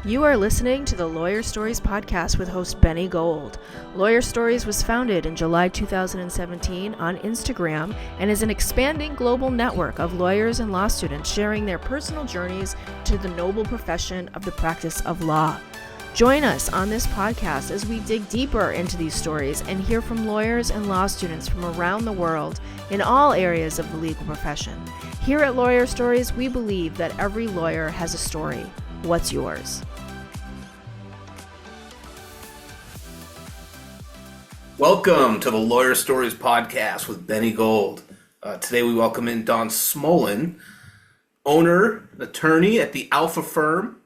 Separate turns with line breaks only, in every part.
You are listening to the Lawyer Stories podcast with host Benny Gold. Lawyer Stories was founded in July 2017 on Instagram and is an expanding global network of lawyers and law students sharing their personal journeys to the noble profession of the practice of law. Join us on this podcast as we dig deeper into these stories and hear from lawyers and law students from around the world in all areas of the legal profession. Here at Lawyer Stories, we believe that every lawyer has a story. What's yours?
Welcome to the Lawyer Stories podcast with Benny Gold. Today we welcome in Don Smolen, owner, attorney at the Alpha firm,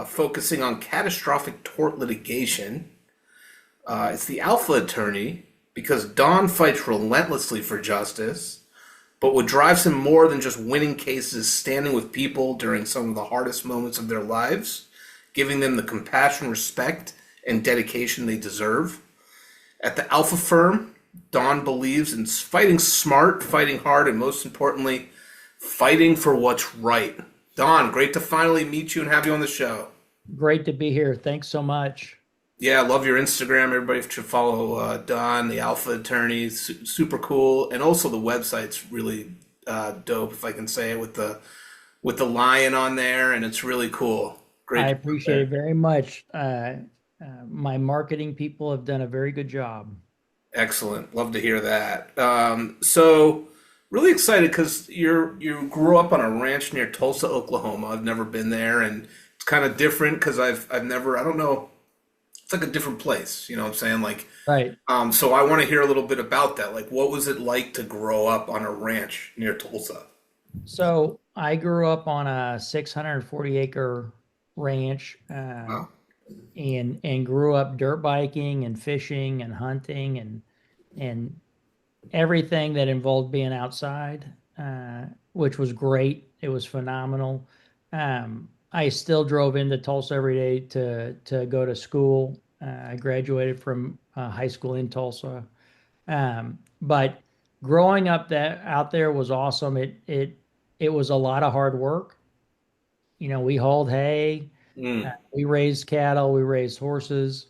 focusing on catastrophic tort litigation. It's the Alpha attorney because Don fights relentlessly for justice, but what drives him more than just winning cases is standing with people during some of the hardest moments of their lives, giving them the compassion, respect, and dedication they deserve. At the Alpha firm, Don believes in fighting smart, fighting hard, and most importantly, fighting for what's right. Don, great to finally meet you and have you on the show.
Great to be here. Thanks so much.
Yeah, I love your Instagram. Everybody should follow Don, the Alpha attorney. Super cool. And also the website's really dope, if I can say it, with the lion on there, and it's really cool. Great.
I appreciate it very much. My marketing people have done a very good job.
Excellent. Love to hear that. So really excited because you grew up on a ranch near Tulsa, Oklahoma. I've never been there, and it's kind of different because I've never, I don't know, it's like a different place, you know what I'm saying? Like,
Right.
So I want to hear a little bit about that. Like, what was it like to grow up on a ranch near Tulsa?
So I grew up on a 640 acre ranch,
Wow.
and grew up dirt biking and fishing and hunting and everything that involved being outside, which was great. It was phenomenal. I still drove into Tulsa every day to go to school. I graduated from high school in Tulsa, but growing up out there was awesome. It was a lot of hard work. You know, we hauled hay, we raised cattle, we raised horses,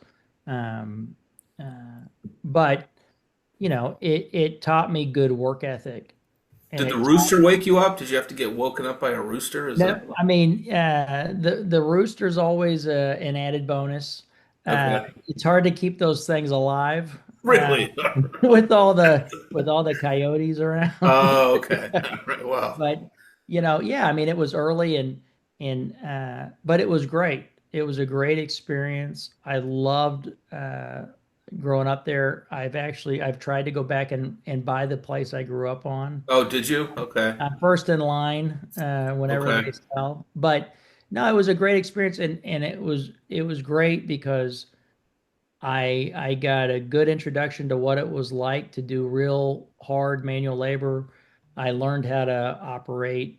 um, but you know, it taught me good work ethic. And
Did the
it
rooster wake you up? Did you have to get woken up by a rooster? Is
No,
that
I mean, the rooster's always an added bonus.
okay?
It's hard to keep those things alive
Really?
with all the coyotes around.
Oh, okay. Right. Well,
But you know, yeah, I mean, it was early but it was great. It was a great experience. I loved growing up there. I've tried to go back and buy the place I grew up on.
oh, did you? Okay.
I'm first in line whenever
Okay.
they sell. But no, it was a great experience, and it was great because I got a good introduction to what it was like to do real hard manual labor. I learned how to operate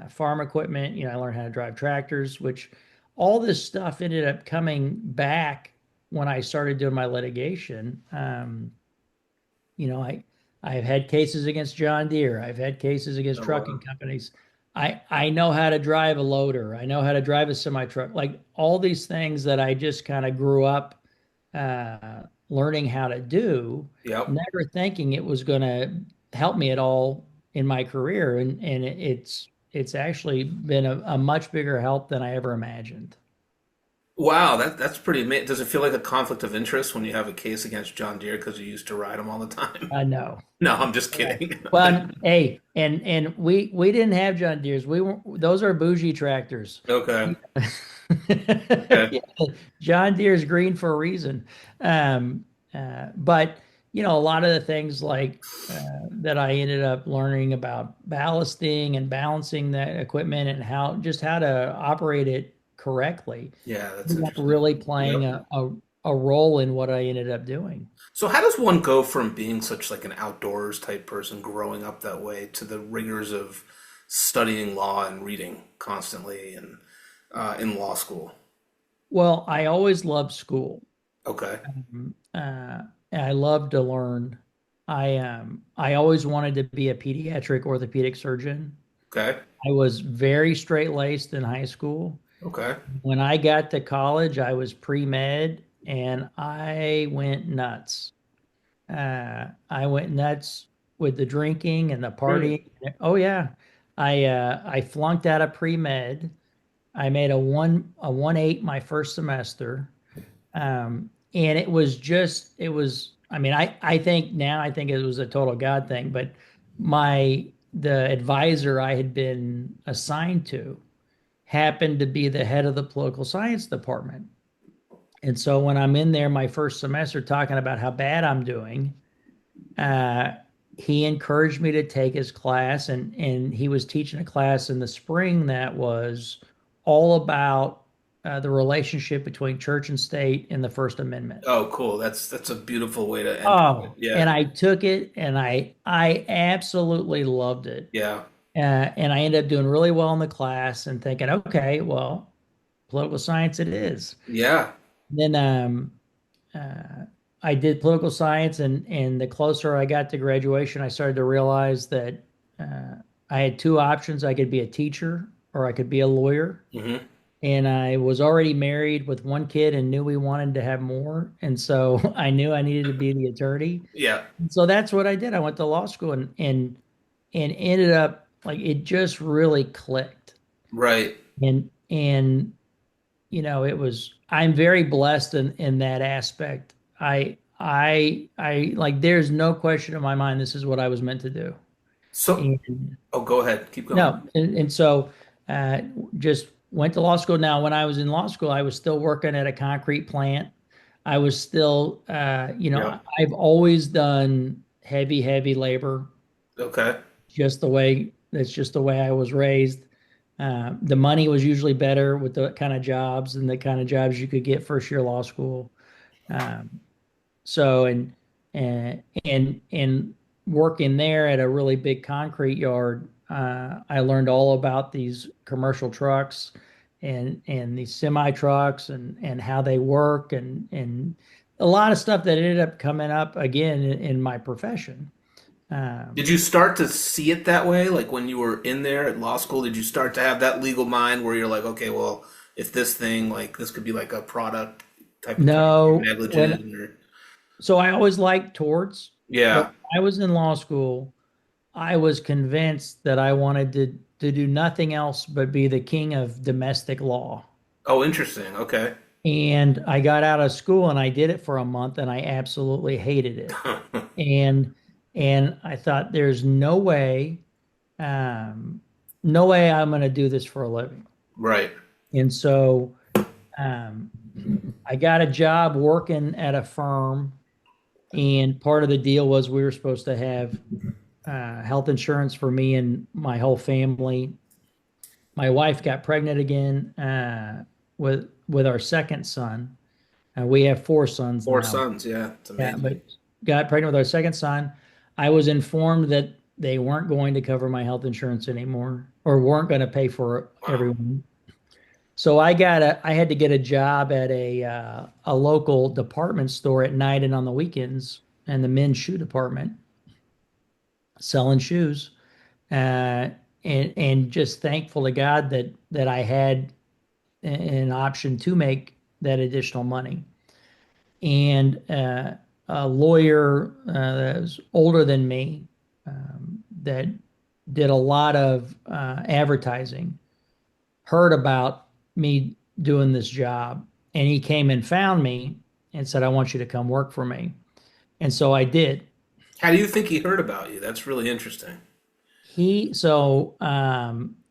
farm equipment. You know, I learned how to drive tractors, which all this stuff ended up coming back when I started doing my litigation. You know, I've had cases against John Deere. I've had cases against
Oh,
trucking
wow.
companies. I know how to drive a loader. I know how to drive a semi truck. Like all these things that I just kind of grew up learning how to do,
Yep.
never thinking it was going to help me at all in my career. And it's actually been a much bigger help than I ever imagined.
Wow, that's pretty amazing. Does it feel like a conflict of interest when you have a case against John Deere because you used to ride him all the time?
I know.
No, I'm just
Yeah.
kidding.
Well, hey, and we didn't have John Deere's. We were Those are bougie tractors.
Okay. Okay.
Yeah, John Deere's green for a reason. But you know, a lot of the things like that I ended up learning about ballasting and balancing the equipment and how to operate it correctly
Yeah, that's
ended up
interesting.
really playing
Yep.
a role in what I ended up doing.
So how does one go from being such like an outdoors type person growing up that way to the rigors of studying law and reading constantly and in law school?
Well, I always loved school.
Okay.
I love to learn. I always wanted to be a pediatric orthopedic surgeon.
Okay.
I was very straight-laced in high school.
Okay.
When I got to college, I was pre-med and I went nuts. I went nuts with the drinking and the
Really?
partying. Oh yeah. I flunked out of pre-med. I made a 1.8 my first semester. And it was, I mean, I think now I think it was a total God thing, but the advisor I had been assigned to happened to be the head of the political science department. And so when I'm in there my first semester talking about how bad I'm doing, uh, he encouraged me to take his class, and he was teaching a class in the spring that was all about the relationship between church and state in the First Amendment.
Oh, cool. That's a beautiful way to enter it.
Oh,
Yeah.
and I took it and I absolutely loved it.
Yeah.
And I ended up doing really well in the class and thinking, okay, well, political science it is.
Yeah.
Then uh, I did political science, and the closer I got to graduation, I started to realize that uh, I had two options. I could be a teacher or I could be a lawyer.
Hmm.
And I was already married with one kid and knew we wanted to have more. And so I knew I needed to be the attorney.
Yeah.
So that's what I did. I went to law school and ended up like it just really clicked.
Right.
And it was I'm very blessed in that aspect. I like there's no question in my mind this is what I was meant to do.
So,
And
oh, go ahead. Keep going.
no, and so uh, just went to law school. Now, when I was in law school, I was still working at a concrete plant. I was still,
Yeah.
I've always done heavy labor,
Okay.
that's just the way I was raised. The money was usually better with the kind of jobs and the kind of jobs you could get first year law school. Um, so and working there at a really big concrete yard, I learned all about these commercial trucks and these semi trucks and how they work and a lot of stuff that ended up coming up again in my profession.
Did
Um,
you start to see it that way? Like when you were in there at law school, did you start to have that legal mind where you're like, okay, well, if this thing, like this could be like a product type of thing, you're
no,
negligent or
so I always liked torts, but
yeah.
when I was in law school, I was convinced that I wanted to do nothing else but be the king of domestic law.
Oh, interesting. Okay.
And I got out of school and I did it for a month and I absolutely hated it. And and I thought there's um, no way I'm going to do this for a living.
Right.
And so um, I got a job working at a firm, and part of the deal was we were supposed to have health insurance for me and my whole family. My wife got pregnant again with our second son. We have four sons
Four
now.
sons. Yeah. It's
Yeah,
amazing.
but got pregnant with our second son. I was informed that they weren't going to cover my health insurance anymore, or weren't going to pay for
Wow.
everyone. So I had to get a job at a local department store at night and on the weekends, and the men's shoe department, selling shoes. Uh, and just thankful to God that I had an option to make that additional money. And a lawyer that was older than me, that did a lot of advertising, heard about me doing this job, and he came and found me and said, "I want you to come work for me." And so I did.
How do you think he heard about you? That's really interesting.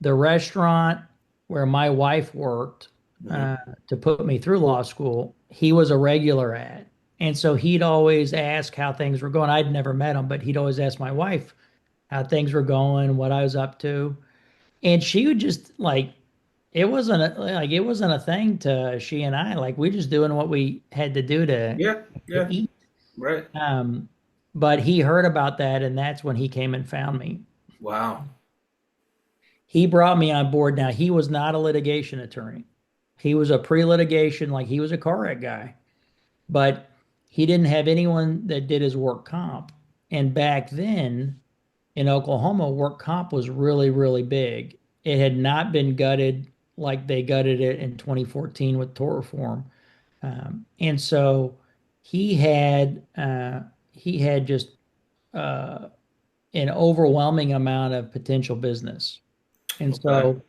The restaurant where my wife worked
Hmm.
to put me through law school, he was a regular at. And so he'd always ask how things were going. I'd never met him, but he'd always ask my wife how things were going, what I was up to. And she would just like, it wasn't a thing to she and I. Like we just doing what we had to do
Yeah.
to
Yeah.
eat.
Right.
Um, but he heard about that, and that's when he came and found me.
Wow.
He brought me on board. Now, he was not a litigation attorney. He was a pre-litigation, like he was a car wreck guy, but he didn't have anyone that did his work comp. And back then in Oklahoma, work comp was really big. It had not been gutted like they gutted it in 2014 with tort reform. And so he had just uh, an overwhelming amount of potential business. And
Okay.
so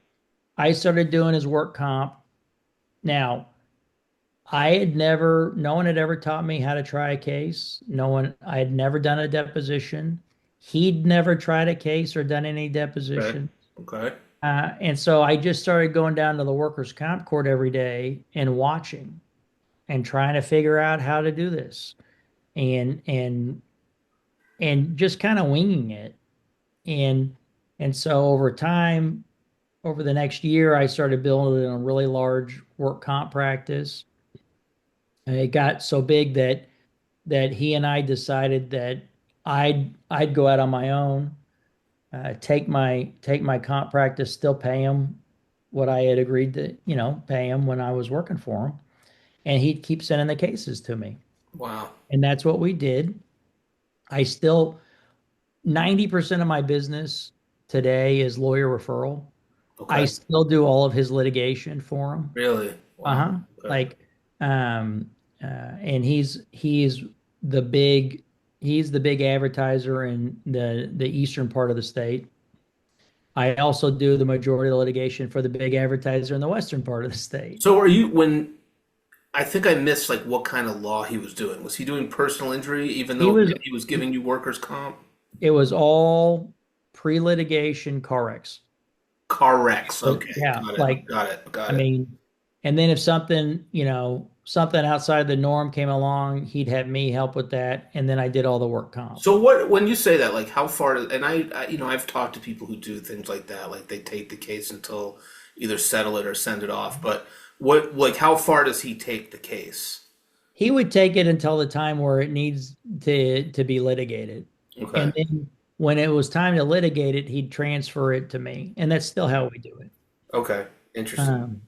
I started doing his work comp. Now, no one had ever taught me how to try a case. I had never done a deposition. He'd never tried a case or done any
Okay.
deposition.
Okay.
And so I just started going down to the workers' comp court every day and watching and trying to figure out how to do this and just kind of winging it. And so over time, over the next year, I started building a really large work comp practice. And it got so big that he and I decided that I'd go out on my own, take my comp practice, still pay him what I had agreed to, pay him when I was working for him, and he'd keep sending the cases to me,
Wow.
and that's what we did. I still 90% of my business today is lawyer referral. I
Okay.
still do all of his litigation for him.
Really? Wow.
Uh-huh.
Okay.
Like, and the big, he's the big advertiser in the eastern part of the state. I also do the majority of the litigation for the big advertiser in the western part of the state.
So are you when I think I missed like what kind of law he was doing. Was he doing personal injury even
He
though
was,
he was giving you workers' comp?
it was all pre-litigation car wrecks.
Car wrecks.
So,
Okay.
yeah,
Got it.
like,
Got it.
I
Got it.
mean, and then if something, something outside the norm came along, he'd have me help with that, and then I did all the work comp.
So what when you say that, like how far and I've talked to people who do things like that, like they take the case until either settle it or send it off, but what like how far does he take the case?
He would take it until the time where it needs to be litigated. And
Okay.
then when it was time to litigate it, he'd transfer it to me. And that's still how we do it.
Okay. Interesting.
Um,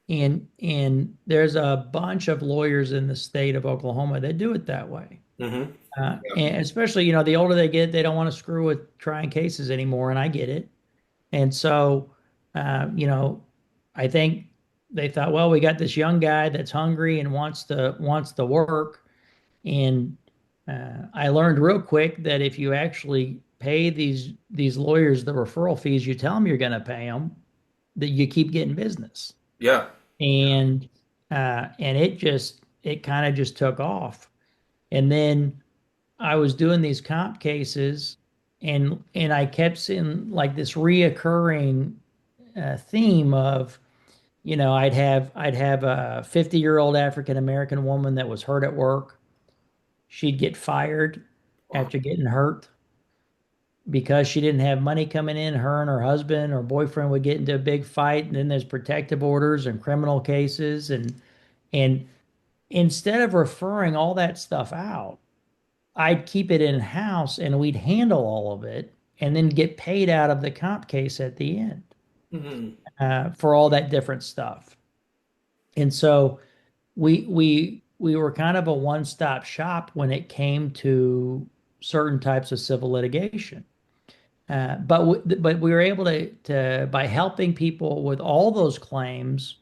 and there's a bunch of lawyers in the state of Oklahoma that do it that way.
Mm-hmm. Yeah.
And especially, the older they get, they don't want to screw with trying cases anymore, and I get it. And so, I think they thought, well, we got this young guy that's hungry and wants to work. And I learned real quick that if you actually pay these lawyers the referral fees, you tell them you're going to pay them, that you keep getting business.
Yeah.
And it kind of just took off. And then I was doing these comp cases, and I kept seeing like this reoccurring theme of, I'd have a 50-year-old African American woman that was hurt at work. She'd get fired
Wow.
after getting hurt because she didn't have money coming in. Her and her husband or boyfriend would get into a big fight, and then there's protective orders and criminal cases, and instead of referring all that stuff out, I'd keep it in house and we'd handle all of it and then get paid out of the comp case at the end
Mm-hmm.
for all that different stuff. And so we were kind of a one-stop shop when it came to certain types of civil litigation. But we were able to by helping people with all those claims,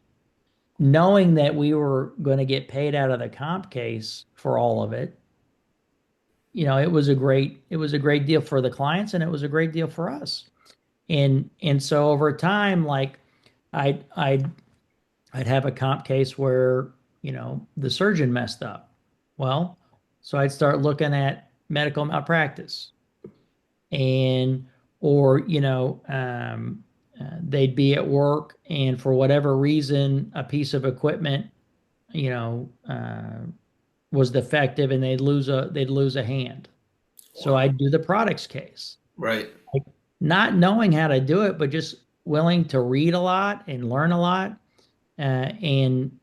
knowing that we were going to get paid out of the comp case for all of it. It was a great deal for the clients, and it was a great deal for us. And so over time, like I'd I'd I'd have a comp case where, the surgeon messed up. Well, so I'd start looking at medical malpractice, and or they'd be at work, and for whatever reason a piece of equipment, you know uh, was defective, and they'd lose a hand. So
Wow.
I'd do the products case,
Right.
like, not knowing how to do it, but just willing to read a lot and learn a lot. And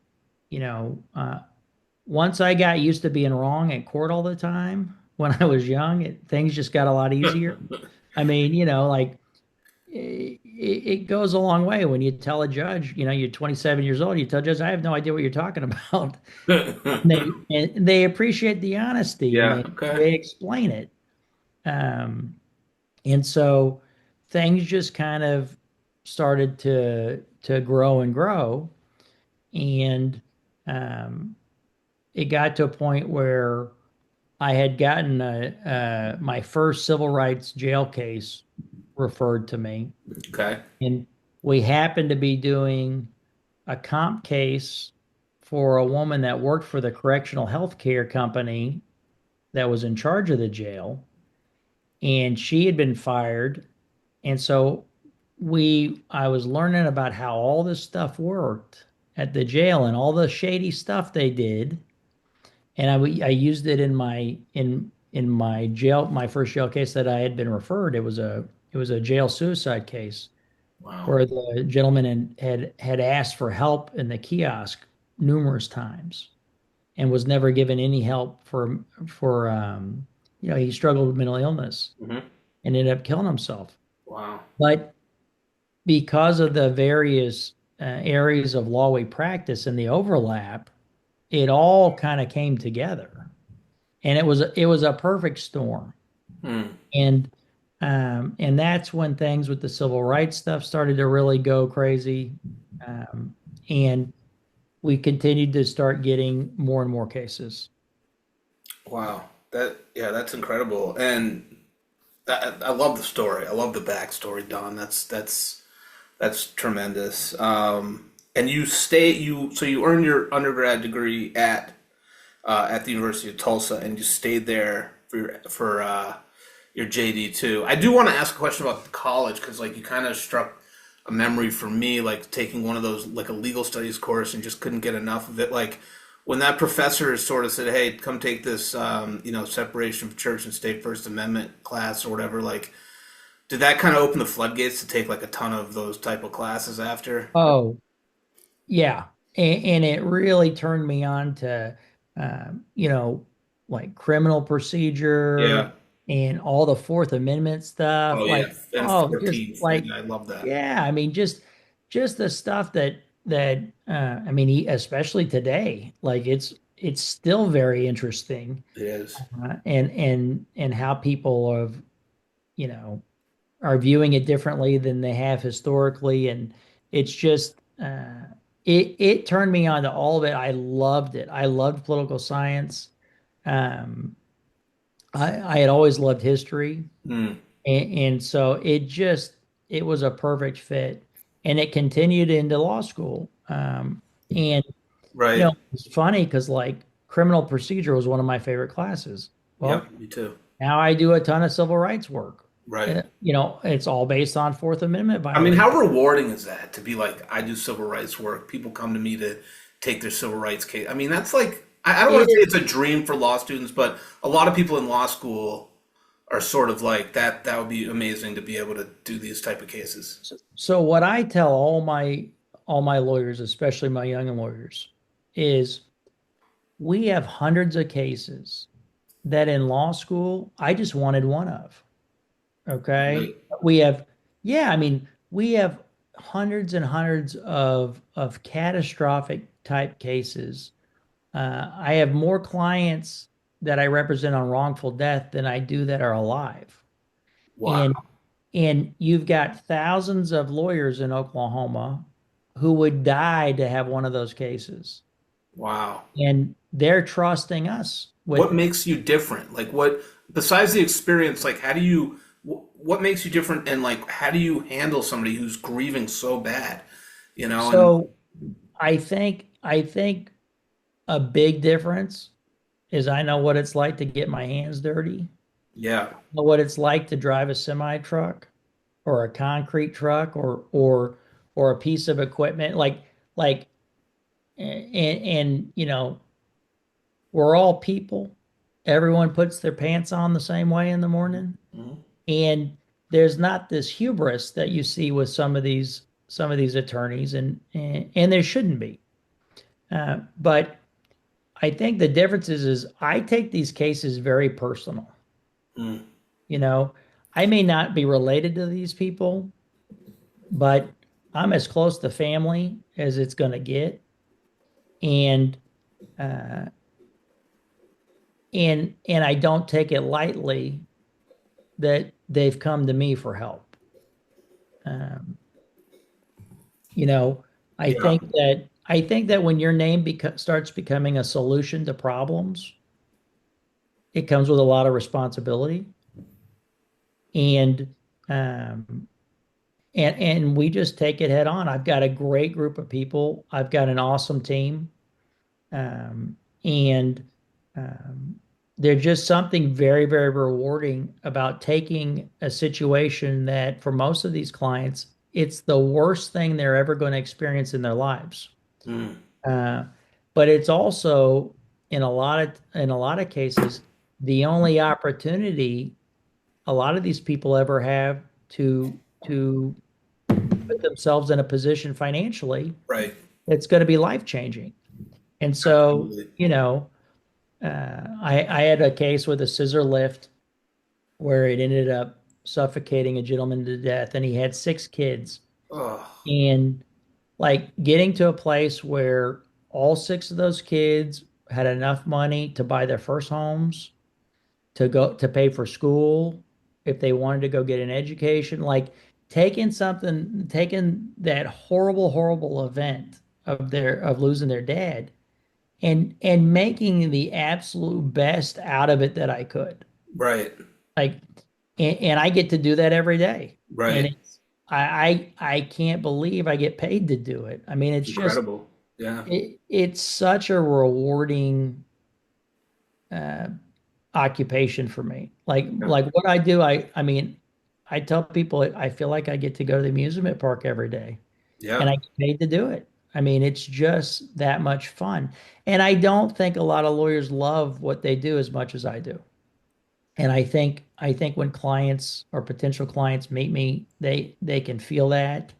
you know once I got used to being wrong at court all the time when I was young, things just got a lot easier. I mean, like, it goes a long way when you tell a judge, you're 27 years old, you tell a judge, I have no idea what you're talking about. And they appreciate the honesty, and
Yeah.
they
Okay.
explain it. Um, and so things just kind of started to grow and grow, and um, it got to a point where I had gotten my first civil rights jail case referred to me,
Okay.
and we happened to be doing a comp case for a woman that worked for the correctional health care company that was in charge of the jail, and she had been fired. And so I was learning about how all this stuff worked at the jail and all the shady stuff they did. And I used it in my jail, my first jail case that I had been referred. It was a jail suicide case
Wow.
where the gentleman had asked for help in the kiosk numerous times and was never given any help for he struggled with mental illness
Hmm.
and ended up killing himself.
Wow.
But because of the various areas of law we practice and the overlap, it all kind of came together, and it was a perfect storm.
Hmm.
And and that's when things with the civil rights stuff started to really go crazy, um, and we continued to start getting more and more cases.
Wow. Yeah, that's incredible. And I love the story. I love the backstory, Don. That's tremendous. And you earned your undergrad degree at the University of Tulsa, and you stayed there for your JD too. I do want to ask a question about college because like you kind of struck a memory for me, like taking one of those like a legal studies course and just couldn't get enough of it. Like when that professor sort of said, "Hey, come take this, separation of church and state First Amendment class or whatever." Like, did that kind of open the floodgates to take like a ton of those type of classes after?
Oh, yeah. And it really turned me on to, um, you know, like criminal procedure
Yeah.
and all the Fourth Amendment stuff.
Oh
Like,
yeah. And
oh, just
14th.
like,
Yeah, I love that.
yeah, I mean, just the stuff I mean, especially today, like it's still very interesting,
It is.
and how people you know, are viewing it differently than they have historically, and it's just it turned me on to all of it. I loved it. I loved political science. Um, I had always loved history,
Mm,
and so it was a perfect fit, and it continued into law school. And
right.
it's funny because like criminal procedure was one of my favorite classes. Well,
Yep. Me too.
now I do a ton of civil rights work.
Right.
It's all based on Fourth Amendment
I mean, how
violations.
rewarding is that to be like, I do civil rights work. People come to me to take their civil rights case. I mean, that's like, I don't want
It
to say
is.
it's a dream for law students, but a lot of people in law school are sort of like that. That would be amazing to be able to do these type of cases.
So what I tell all my lawyers, especially my young lawyers, is we have hundreds of cases that in law school I just wanted one of. Okay.
Right.
We have, yeah, I mean, we have hundreds and hundreds of catastrophic type cases. I have more clients that I represent on wrongful death than I do that are alive.
Wow.
And you've got thousands of lawyers in Oklahoma who would die to have one of those cases.
Wow.
And they're trusting us
What
with,
makes you different? Like, what besides the experience? Like, how do you? What makes you different? And like, how do you handle somebody who's grieving so bad? You know, and
so I think a big difference is I know what it's like to get my hands dirty,
yeah.
know what it's like to drive a semi truck or a concrete truck or a piece of equipment like and we're all people. Everyone puts their pants on the same way in the morning,
Mhm.
and there's not this hubris that you see with some of these attorneys, and there shouldn't be. But I think the difference is I take these cases very personal.
Mm.
You know, I may not be related to these people, but I'm as close to family as it's going to get, and uh, and I don't take it lightly that they've come to me for help. Um, You know,
Yeah.
I think that when your name starts becoming a solution to problems, it comes with a lot of responsibility. And um, and we just take it head on. I've got a great group of people. I've got an awesome team. And um, there's just something very, very rewarding about taking a situation that for most of these clients, it's the worst thing they're ever going to experience in their lives.
Mm,
Uh, but it's also in a lot of cases the only opportunity a lot of these people ever have to put themselves in a position financially
right.
that's going to be life changing. And so,
Absolutely.
I had a case with a scissor lift where it ended up suffocating a gentleman to death, and he had 6 kids.
Oh,
And like getting to a place where all 6 of those kids had enough money to buy their first homes, to go to pay for school, if they wanted to go get an education, like taking that horrible, horrible event of losing their dad and making the absolute best out of it that I could.
right.
Like, and I get to do that every day. And
Right.
I can't believe I get paid to do it. I mean,
It's incredible. Yeah.
it's such a rewarding uh, occupation for me.
Yeah.
Like what I do, I mean, I tell people I feel like I get to go to the amusement park every day, and
Yeah.
I get paid to do it. I mean, it's just that much fun. And I don't think a lot of lawyers love what they do as much as I do. And I think when clients or potential clients meet me, they can feel that.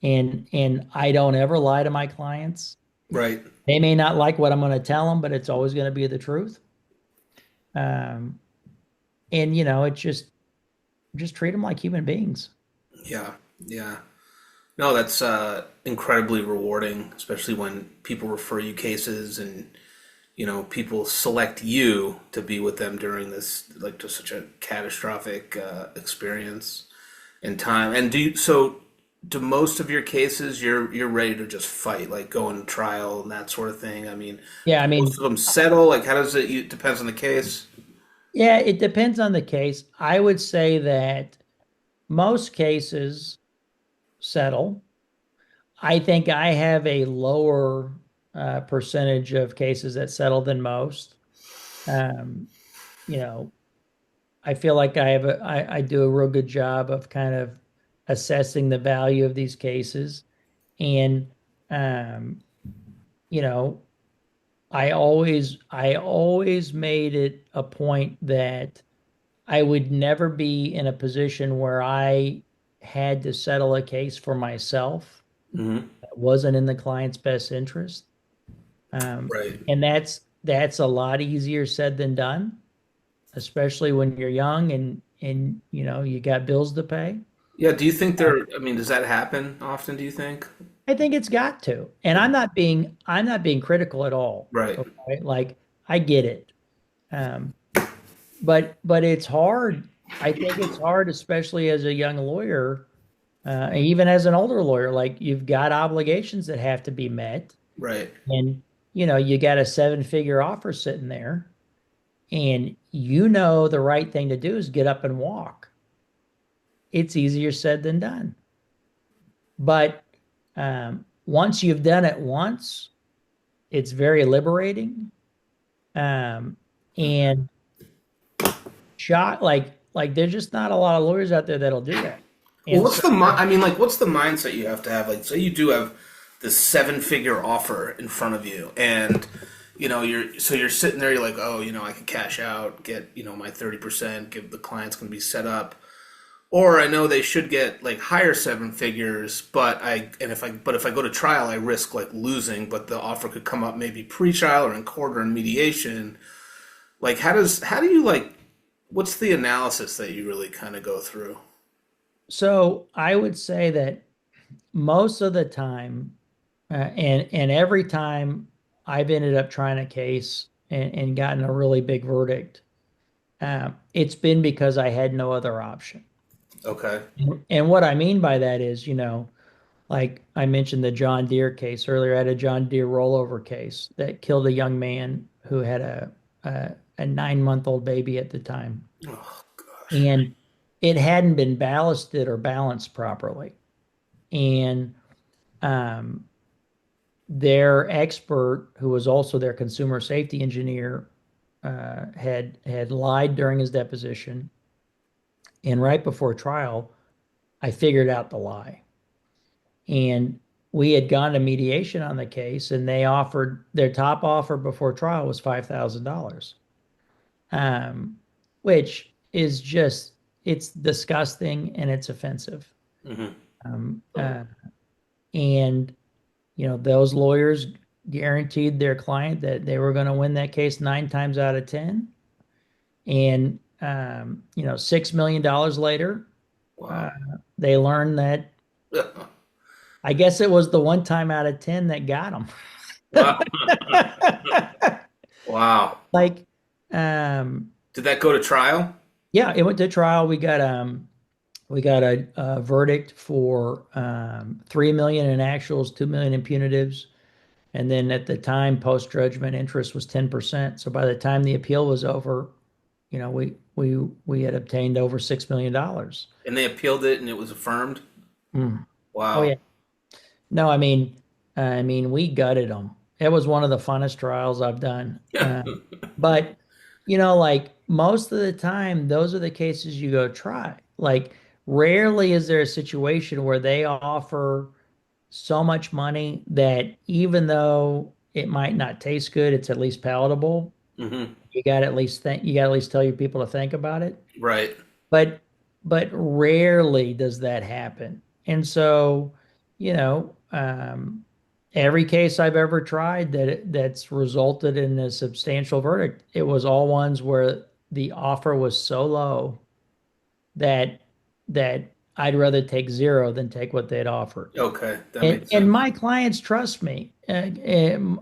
And I don't ever lie to my clients.
Right.
They may not like what I'm going to tell them, but it's always going to be the truth. Um, and it just treat them like human beings.
Yeah. Yeah. No, that's incredibly rewarding, especially when people refer you cases and people select you to be with them during this like just such a catastrophic experience and time. And do most of your cases you're ready to just fight, like go on trial and that sort of thing? I mean,
Yeah, I
most
mean,
of them settle. Like, how does it depends on the case?
yeah, it depends on the case. I would say that most cases settle. I think I have a lower percentage of cases that settle than most. Um, you know, I feel like I do a real good job of kind of assessing the value of these cases. And, um, you know, I always made it a point that I would never be in a position where I had to settle a case for myself
Hmm.
that wasn't in the client's best interest.
Right.
And that's a lot easier said than done, especially when you're young and you got bills to pay.
Yeah. Do you think I mean, does that happen often? Do you think?
I think it's got to. And
Yeah.
I'm not being critical at all.
Right.
Okay? Like I get it. Um, but it's hard. I think it's hard, especially as a young lawyer, even as an older lawyer. Like you've got obligations that have to be met,
Right.
and you got a 7-figure offer sitting there, and the right thing to do is get up and walk. It's easier said than done. But once you've done it once, it's very liberating. Um, and shot like there's just not a lot of lawyers out there that'll do that.
Well,
And so
I mean, like, what's the mindset you have to have? Like, say you do have this seven-figure offer in front of you, and you're sitting there, you're like, oh, I could cash out, get my 30%, give the client's going to be set up, or I know they should get like higher seven figures, but if I go to trial, I risk like losing, but the offer could come up maybe pre-trial or in court or in mediation. Like, how do you like? What's the analysis that you really kind of go through?
so I would say that most of the time, and every time I've ended up trying a case and gotten a really big verdict, it's been because I had no other option.
Okay.
And what I mean by that is, Like I mentioned the John Deere case earlier. I had a John Deere rollover case that killed a young man who had a 9-month-old baby at the time.
Oh gosh.
And it hadn't been ballasted or balanced properly. And um, their expert, who was also their consumer safety engineer, had lied during his deposition. And right before trial, I figured out the lie. And we had gone to mediation on the case, and they offered their top offer before trial was $5,000, um, which is just it's disgusting and it's offensive.
Hmm.
Um, uh, and those lawyers guaranteed their client that they were going to win that case 9 times out of 10. And $6 million later, uh,
Wow.
they learned that I guess it was the 1 time out of 10 that got them.
Wow. Wow.
Like, um,
Did that go to trial?
yeah, it went to trial. We got a verdict for 3 million in actuals, 2 million in punitives, and then at the time, post judgment interest was 10%. So by the time the appeal was over, we had obtained over $6 million.
And they appealed it and it was affirmed?
Mm. Oh
Wow.
yeah. No, I mean, we gutted them. It was one of the funnest trials I've done. But like most of the time, those are the cases you go try. Like, rarely is there a situation where they offer so much money that even though it might not taste good, it's at least palatable.
Hmm.
You got to at least tell your people to think about it.
Right.
But rarely does that happen. And so, you know, um, every case I've ever tried that's resulted in a substantial verdict, it was all ones where the offer was so low that I'd rather take zero than take what they'd offered.
Okay. That
And
makes sense.
my clients trust me.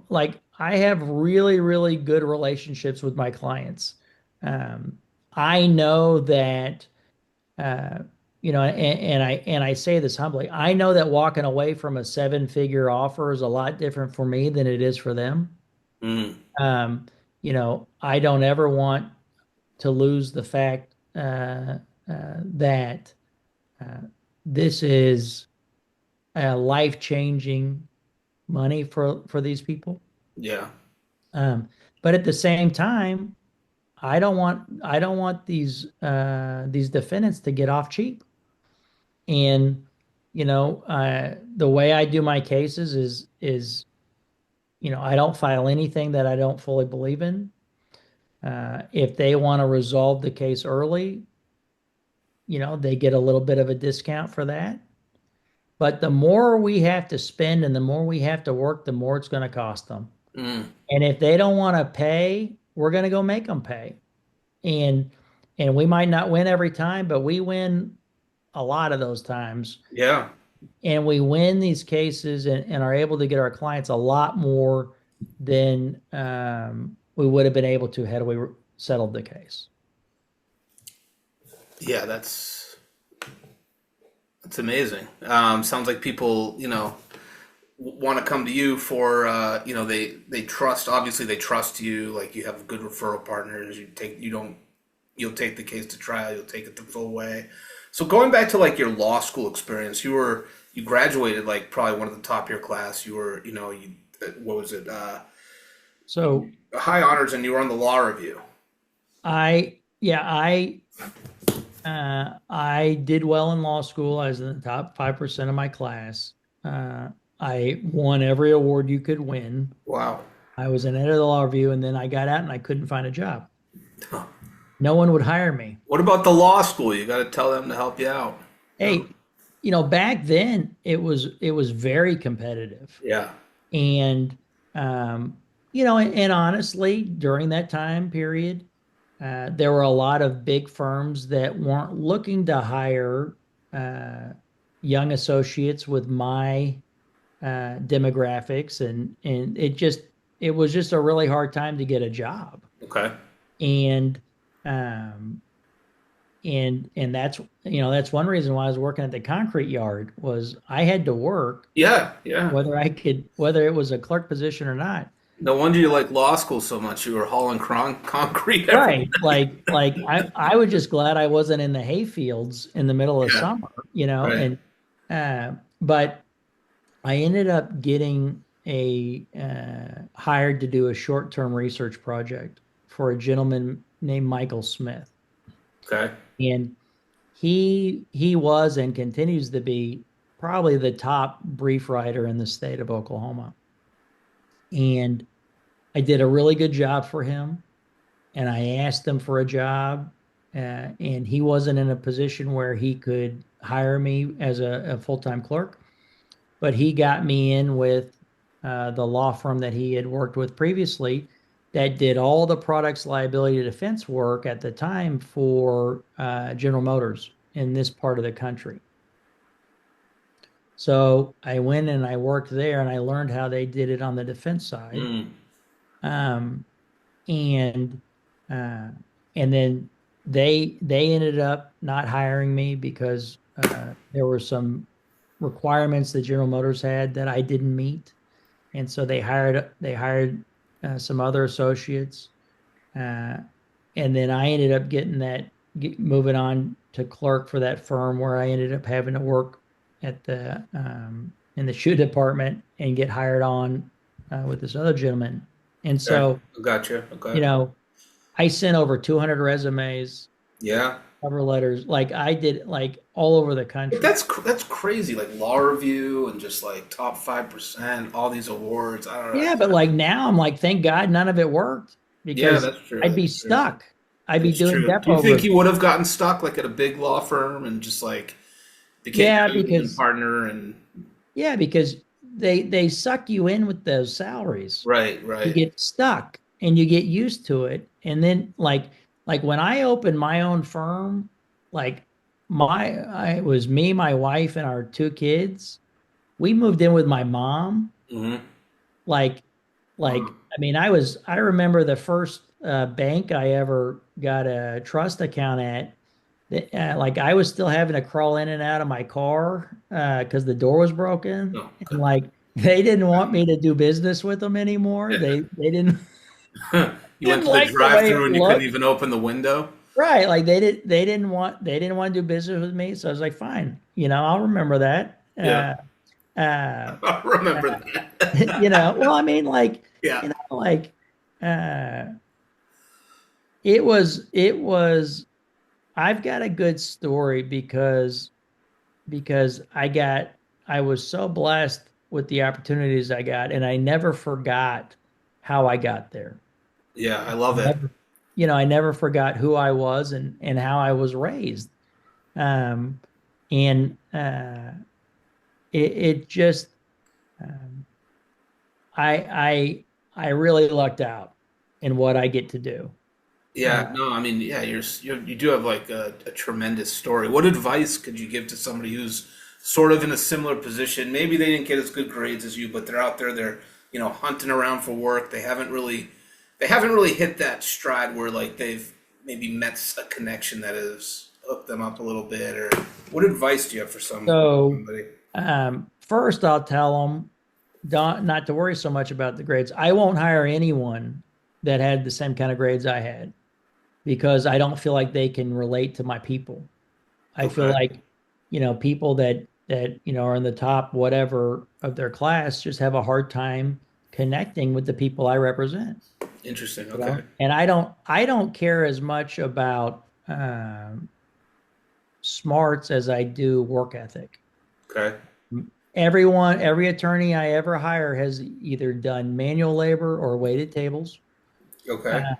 Like, I have really, really good relationships with my clients. Um, I know that uh, and I say this humbly. I know that walking away from a 7-figure offer is a lot different for me than it is for them.
Mm.
Um, I don't ever want to lose the fact that uh, this is a life-changing money for these people.
Yeah.
Um, but at the same time, I don't want these defendants to get off cheap. And the way I do my cases is I don't file anything that I don't fully believe in. If they want to resolve the case early, they get a little bit of a discount for that. But the more we have to spend and the more we have to work, the more it's going to cost them.
Mm.
And if they don't want to pay, we're going to go make them pay. And we might not win every time, but we win a lot of those times.
Yeah.
And we win these cases and are able to get our clients a lot more than we would have been able to had we settled the case.
Yeah. That's amazing. Sounds like people, want to come to you for, they trust, obviously they trust you. Like you have good referral partners. You'll take the case to trial. You'll take it the full way. So going back to like your law school experience, you graduated like probably one of the top of your class. You were, what was it?
So
High honors, and you were on the law review.
I did well in law school. I was in the top 5% of my class. I won every award you could win.
Wow.
I was an editor of the law review, and then I got out and I couldn't find a job. No one would hire me.
What about the law school? You got to tell them to help you out.
Hey, back then it was very competitive.
Yeah.
And and honestly, during that time period, there were a lot of big firms that weren't looking to hire uh, young associates with my demographics, and it was just a really hard time to get a job.
Okay.
And um, and that's one reason why I was working at the concrete yard was I had to work
Yeah, yeah.
whether it was a clerk position or not.
No wonder you like law school so much. You were hauling concrete every.
Right. Like I was just glad I wasn't in the hay fields in the middle of
Yeah,
summer,
right.
and but I ended up getting a hired to do a short-term research project for a gentleman named Michael Smith.
Okay.
And he was and continues to be probably the top brief writer in the state of Oklahoma. And I did a really good job for him. And I asked him for a job, and he wasn't in a position where he could hire me as a full-time clerk, but he got me in with the law firm that he had worked with previously that did all the products liability defense work at the time for General Motors in this part of the country. So I went and I worked there and I learned how they did it on the defense side.
Mm.
Um, and uh, and then they ended up not hiring me because there were some requirements that General Motors had that I didn't meet, and so they hired some other associates, uh, and then I ended up moving on to clerk for that firm where I ended up having to work at the in the shoe department and get hired on with this other gentleman, and
Okay.
so
Gotcha. Okay.
you know I sent over 200 resumes,
Yeah.
cover letters, like I did, like all over the
But
country.
that's crazy. Like law review and just like top 5%, all these awards. I don't know.
Yeah, but like now I'm like, thank God none of it worked
Yeah,
because
that's true.
I'd be
That's true.
stuck. I'd be
That's
doing
true. Do you
depot
think
review.
you would have gotten stuck like at a big law firm and just like became
Yeah,
a union
because
partner and
yeah, because they suck you in with those salaries.
right,
You
right.
get stuck and you get used to it. And then like when I opened my own firm, like it was me, my wife, and our two kids. We moved in with my mom.
Mm-hmm.
Like
Wow.
I mean, I remember the first bank I ever got a trust account at. Like I was still having to crawl in and out of my car because the door was broken,
Oh,
and like they didn't want me to do business with them anymore.
yeah.
They didn't
You went
didn't
to the
like the way
drive-through
it
and you couldn't
looked.
even open the window.
Right, like they didn't want to do business with me. So I was like, fine, I'll remember that.
Yeah,
Uh,
I remember that.
well, I mean, like,
Yeah,
like, uh, it was. I've got a good story because I was so blessed with the opportunities I got, and I never forgot how I got there.
yeah, I love it.
Never, I never forgot who I was and how I was raised. Um, and it just um, I really lucked out in what I get to do. Uh,
Yeah, no, I mean, yeah, you do have like a tremendous story. What advice could you give to somebody who's sort of in a similar position? Maybe they didn't get as good grades as you, but they're out there, they're, hunting around for work. They haven't really hit that stride where like they've maybe met a connection that has hooked them up a little bit. Or what advice do you have for
so
somebody?
first, I'll tell them not to worry so much about the grades. I won't hire anyone that had the same kind of grades I had because I don't feel like they can relate to my people. I feel
Okay,
like, people that are in the top whatever of their class just have a hard time connecting with the people I represent.
interesting. Okay,
And I don't care as much about smarts as I do work ethic.
okay,
Every attorney I ever hire has either done manual labor or waited tables,
okay.
uh,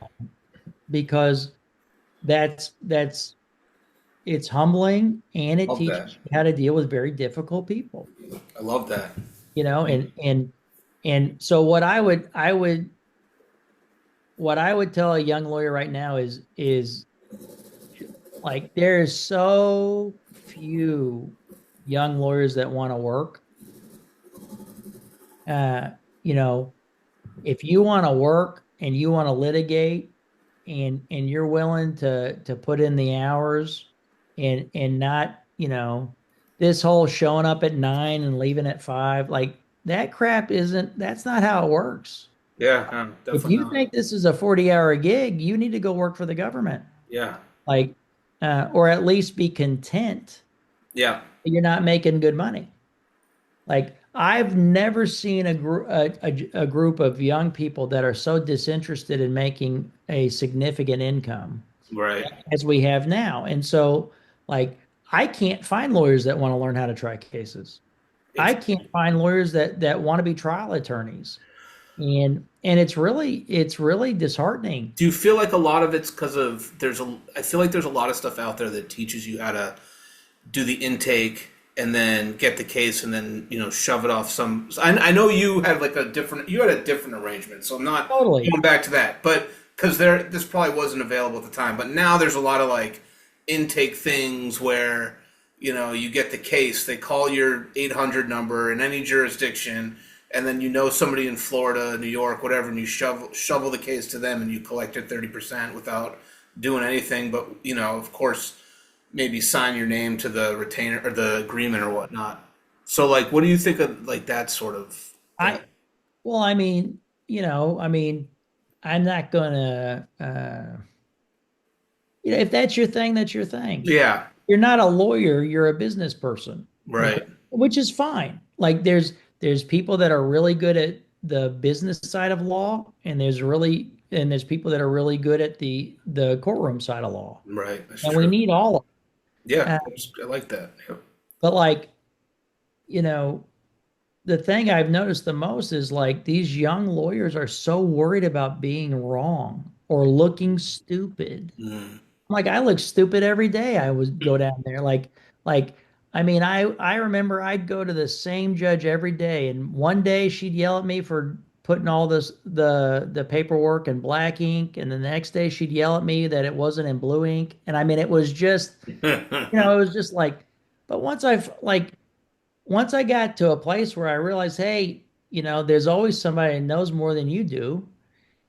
because that's it's humbling and it
Love that.
teaches you how to deal with very difficult people.
I love that.
And so what I would tell a young lawyer right now is like there's so few young lawyers that want to work. Uh, you know, if you want to work and you want to litigate and you're willing to put in the hours and not, this whole showing up at 9 and leaving at 5, like that crap that's not how it works.
Yeah, no,
If
definitely
you
not.
think this is a 40-hour gig, you need to go work for the government.
Yeah,
Like, or at least be content
yeah,
that you're not making good money. Like, I've never seen a group of young people that are so disinterested in making a significant income
right.
as we have now. And so, like, I can't find lawyers that want to learn how to try cases. I
Ex-
can't find lawyers that want to be trial attorneys. And it's really disheartening.
Do you feel like a lot of it's because of I feel like there's a lot of stuff out there that teaches you how to do the intake and then get the case and then shove it off some. I know you had a different arrangement, so I'm not
Totally.
going back to that, but because this probably wasn't available at the time, but now there's a lot of like intake things where you get the case, they call your 800 number in any jurisdiction, and then somebody in Florida, New York, whatever, and you shovel the case to them and you collect your 30% without doing anything but of course maybe sign your name to the retainer or the agreement or whatnot. So like, what do you think of like that sort of thing?
I Well, I'm not gonna if that's your thing, that's your thing.
Yeah,
You're not a lawyer, you're a business person. Okay.
right,
Which is fine. Like, there's people that are really good at the business side of law, and there's people that are really good at the courtroom side of law.
right. That's
And we
true.
need all of
Yeah,
them.
I like that. Yep.
But like, you know, the thing I've noticed the most is like these young lawyers are so worried about being wrong or looking stupid.
Mm.
Like, I look stupid every day. I would go down there. Like, I remember I'd go to the same judge every day, and one day she'd yell at me for putting all the paperwork in black ink, and the next day she'd yell at me that it wasn't in blue ink. And I mean, it was just, it was just like, but once I got to a place where I realized, hey, there's always somebody that knows more than you do,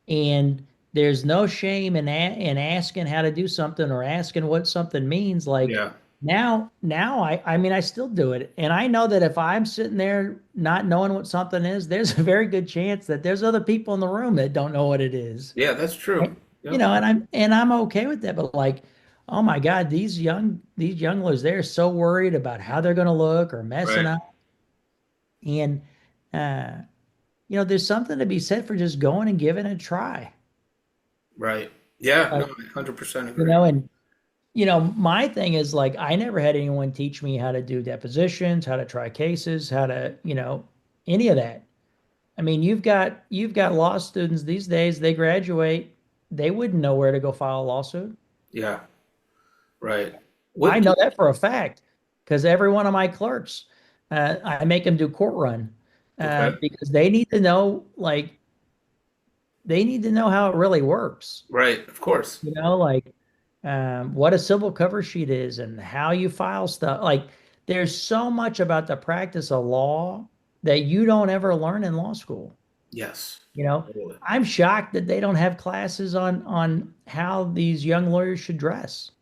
and there's no shame in asking how to do something or asking what something means. Like,
Yeah,
now I still do it, and I know that if I'm sitting there not knowing what something is, there's a very good chance that there's other people in the room that don't know what it is.
yeah, that's true. Yep.
And I'm okay with that. But like, oh my God, these younglers, they're so worried about how they're going to look or messing
Right,
up. And uh, there's something to be said for just going and giving it a try.
right. Yeah, no,
Like,
I 100%
you
agree.
know, and my thing is, like, I never had anyone teach me how to do depositions, how to try cases, how to, any of that. I mean, you've got law students these days, they graduate, they wouldn't know where to go file a lawsuit.
Yeah, right.
I
What?
know that for a fact because every one of my clerks, I make them do court run,
Okay.
because they need to know how it really works.
Right. Of course.
Like, what a civil cover sheet is and how you file stuff. Like, there's so much about the practice of law that you don't ever learn in law school.
Yes.
You know,
Totally.
I'm shocked that they don't have classes on how these young lawyers should dress.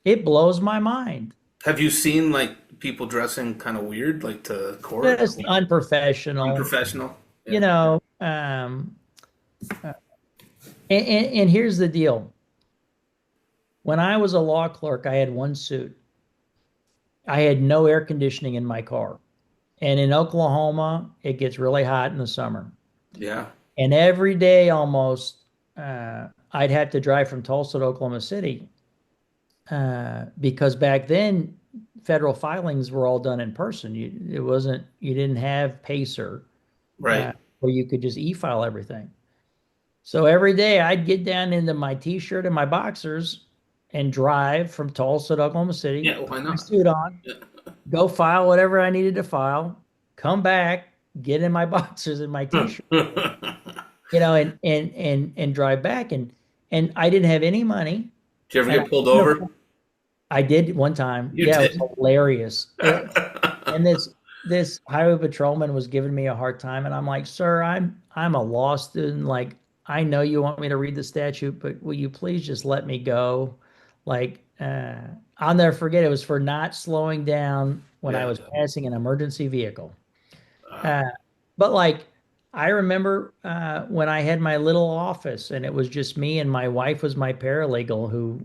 It blows my mind.
Have you seen like people dressing kind of weird, like to court?
Just unprofessional,
Unprofessional.
you
Yeah.
know. And here's the deal. When I was a law clerk, I had one suit. I had no air conditioning in my car. And in Oklahoma, it gets really hot in the summer.
Yeah.
And every day almost, I'd have to drive from Tulsa to Oklahoma City, because back then, federal filings were all done in person. You didn't have Pacer,
Right.
where you could just e-file everything. So every day I'd get down into my t-shirt and my boxers and drive from Tulsa to Oklahoma City,
Yeah. Why
put my
not?
suit on, go file whatever I needed to file, come back, get in my boxers and my t-shirt, and drive back. And I didn't have any money.
Did you ever
And
get pulled over?
I did one time.
You
Yeah, it
did.
was hilarious. And this highway patrolman was giving me a hard time, and I'm like, "Sir, I'm a law student. Like, I know you want me to read the statute, but will you please just let me go? Like, I'll never forget. It was for not slowing down when I
Yeah.
was passing an emergency vehicle.
Wow.
Uh, but like, I remember when I had my little office and it was just me and my wife was my paralegal who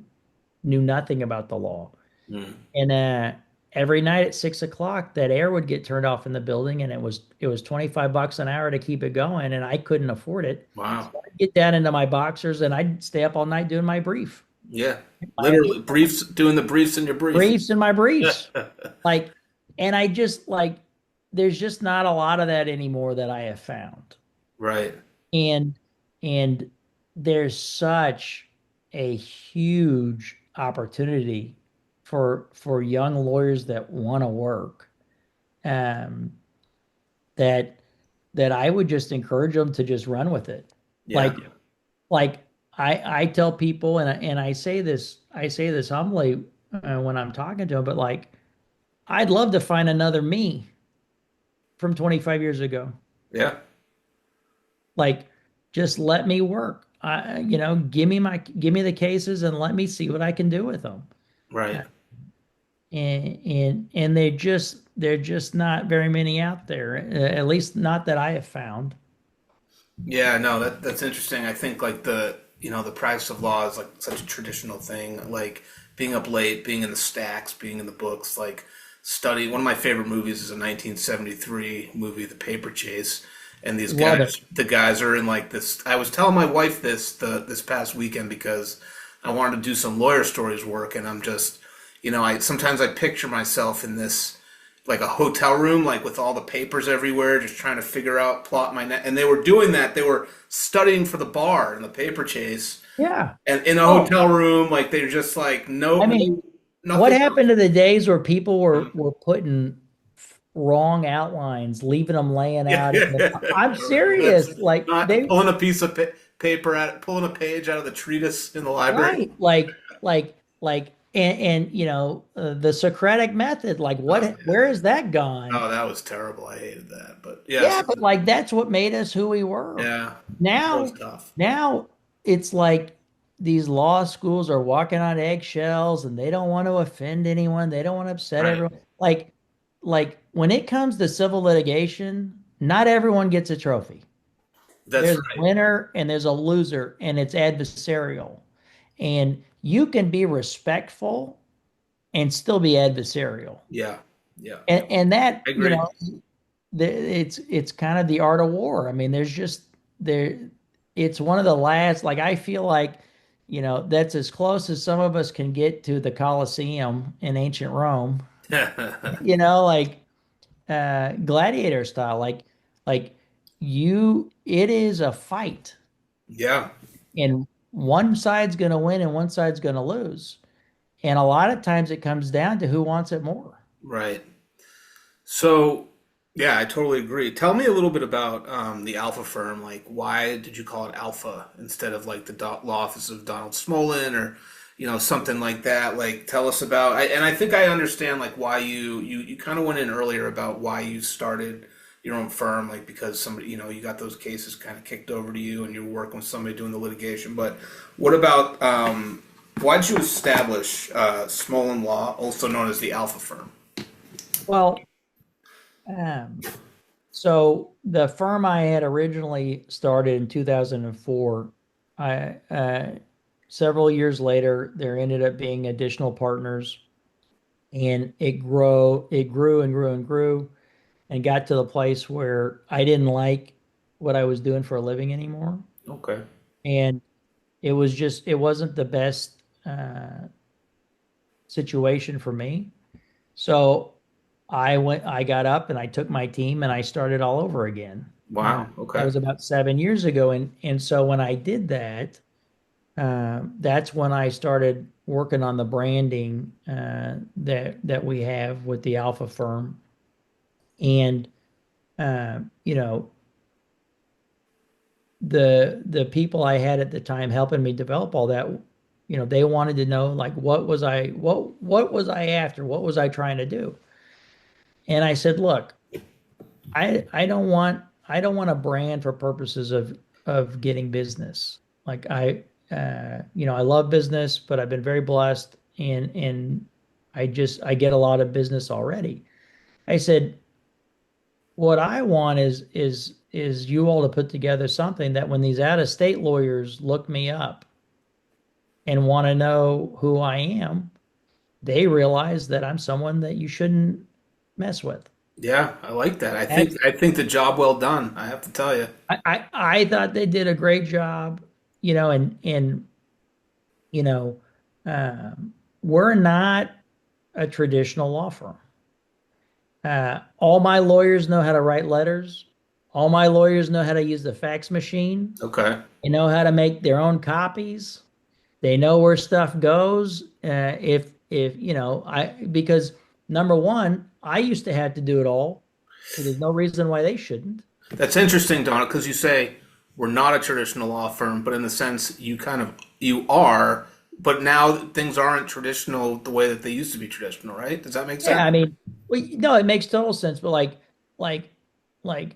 knew nothing about the law.
Mm.
And every night at 6 o'clock, that air would get turned off in the building, and it was $25 an hour to keep it going, and I couldn't afford it.
Wow.
So I'd get down into my boxers and I'd stay up all night doing my brief,
Yeah.
my
Literally briefs, doing the briefs in your brief.
briefs and my briefs. Like, and I just like, there's just not a lot of that anymore that I have found.
Right.
And and there's such a huge opportunity for young lawyers that want to work, um, that that I would just encourage them to just run with it.
Yeah.
Like like I tell people, and I say this humbly when I'm talking to them, but like, I'd love to find another me from 25 years ago.
Yeah.
Like, just let me work. Give me the cases and let me see what I can do with them.
Right.
And they're just not very many out there, at least not that I have found.
Yeah, no, that's interesting. I think like the practice of law is like such a traditional thing, like being up late, being in the stacks, being in the books, like study. One of my favorite movies is a 1973 movie, The Paper Chase, and these
Love it.
the guys are in like this. I was telling my wife this past weekend because I wanted to do some lawyer stories work, and I'm just, I sometimes I picture myself in this like a hotel room, like with all the papers everywhere, just trying to figure out plot my net. And they were doing that. They were studying for the bar in the paper chase,
Yeah.
and in a
Oh,
hotel room, like they're just like
I mean, what
nothing.
happened to the days where people were putting wrong outlines, leaving them laying out I'm
That's
serious. Like,
not pulling a piece of paper out, pulling a page out of the treatise in the library.
right. Like, and the Socratic method, like,
Oh
where
yeah.
has that gone?
Oh, that was terrible. I hated that. But
Yeah,
yes,
but like, that's what made us who we were.
yeah, that was
Now,
tough.
now it's like these law schools are walking on eggshells and they don't want to offend anyone. They don't want to upset
Right.
everyone. Like when it comes to civil litigation, not everyone gets a trophy.
That's
There's a
right.
winner and there's a loser, and it's adversarial. And you can be respectful and still be adversarial.
Yeah, yeah,
And that,
I agree.
it's kind of the art of war. I mean, there it's one of the last, like, I feel like, that's as close as some of us can get to the Colosseum in ancient Rome, like gladiator style. Like it is a fight,
Yeah,
and one side's going to win and one side's going to lose. And a lot of times it comes down to who wants it more.
right. So, yeah, I totally agree. Tell me a little bit about the Alpha firm. Like, why did you call it Alpha instead of like the law office of Donald Smolen or, something like that? Like, tell us about. And I think I understand like why you kind of went in earlier about why you started your own firm, like because somebody, you got those cases kind of kicked over to you, and you were working with somebody doing the litigation. But what about why did you establish Smolen Law, also known as the Alpha firm?
Well, um, so the firm I had originally started in 2004, I several years later, there ended up being additional partners, and it grew and grew and grew, and got to the place where I didn't like what I was doing for a living anymore,
Okay.
and it wasn't the best situation for me. So I got up and I took my team and I started all over again.
Wow.
That
Okay.
was about 7 years ago, and so when I did that, that's when I started working on the branding that we have with the Alpha firm, and uh, you know the people I had at the time helping me develop all that, they wanted to know, like, what was I after, what was I trying to do, and I said, look, I don't want a brand for purposes of getting business. Like, I love business, but I've been very blessed and I get a lot of business already. I said, what I want is you all to put together something that when these out of state lawyers look me up and want to know who I am, they realize that I'm someone that you shouldn't mess with.
Yeah, I like that.
That's,
I think the job well done, I have to tell you.
I thought they did a great job, and you know, we're not a traditional law firm. All my lawyers know how to write letters. All my lawyers know how to use the fax machine.
Okay.
They know how to make their own copies. They know where stuff goes. If I because number one, I used to have to do it all. So there's no reason why they shouldn't.
That's interesting, Donna, because you say we're not a traditional law firm, but in the sense you are, but now things aren't traditional the way that they used to be traditional, right? Does that make
Yeah, I
sense?
mean, well, no, it makes total sense. But like, like,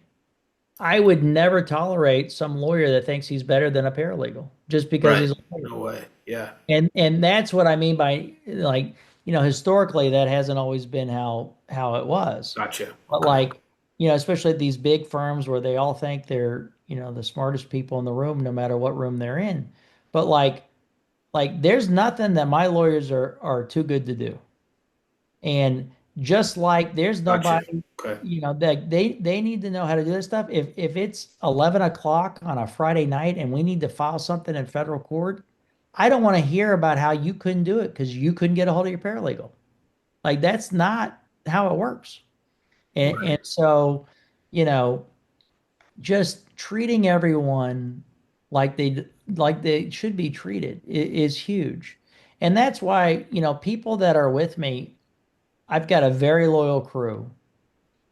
I would never tolerate some lawyer that thinks he's better than a paralegal just because
Right.
he's a lawyer.
No way. Yeah.
And that's what I mean by like, historically that hasn't always been how it was.
Gotcha.
But
Okay.
like, especially at these big firms where they all think they're, the smartest people in the room, no matter what room they're in. But like there's nothing that my lawyers are too good to do. And just like there's
Gotcha.
nobody,
Okay.
that they need to know how to do this stuff. If it's 11 o'clock on a Friday night and we need to file something in federal court, I don't want to hear about how you couldn't do it because you couldn't get a hold of your paralegal. Like that's not how it works. And
Right.
so, you know, just treating everyone like they should be treated is huge. And that's why, people that are with me, I've got a very loyal crew,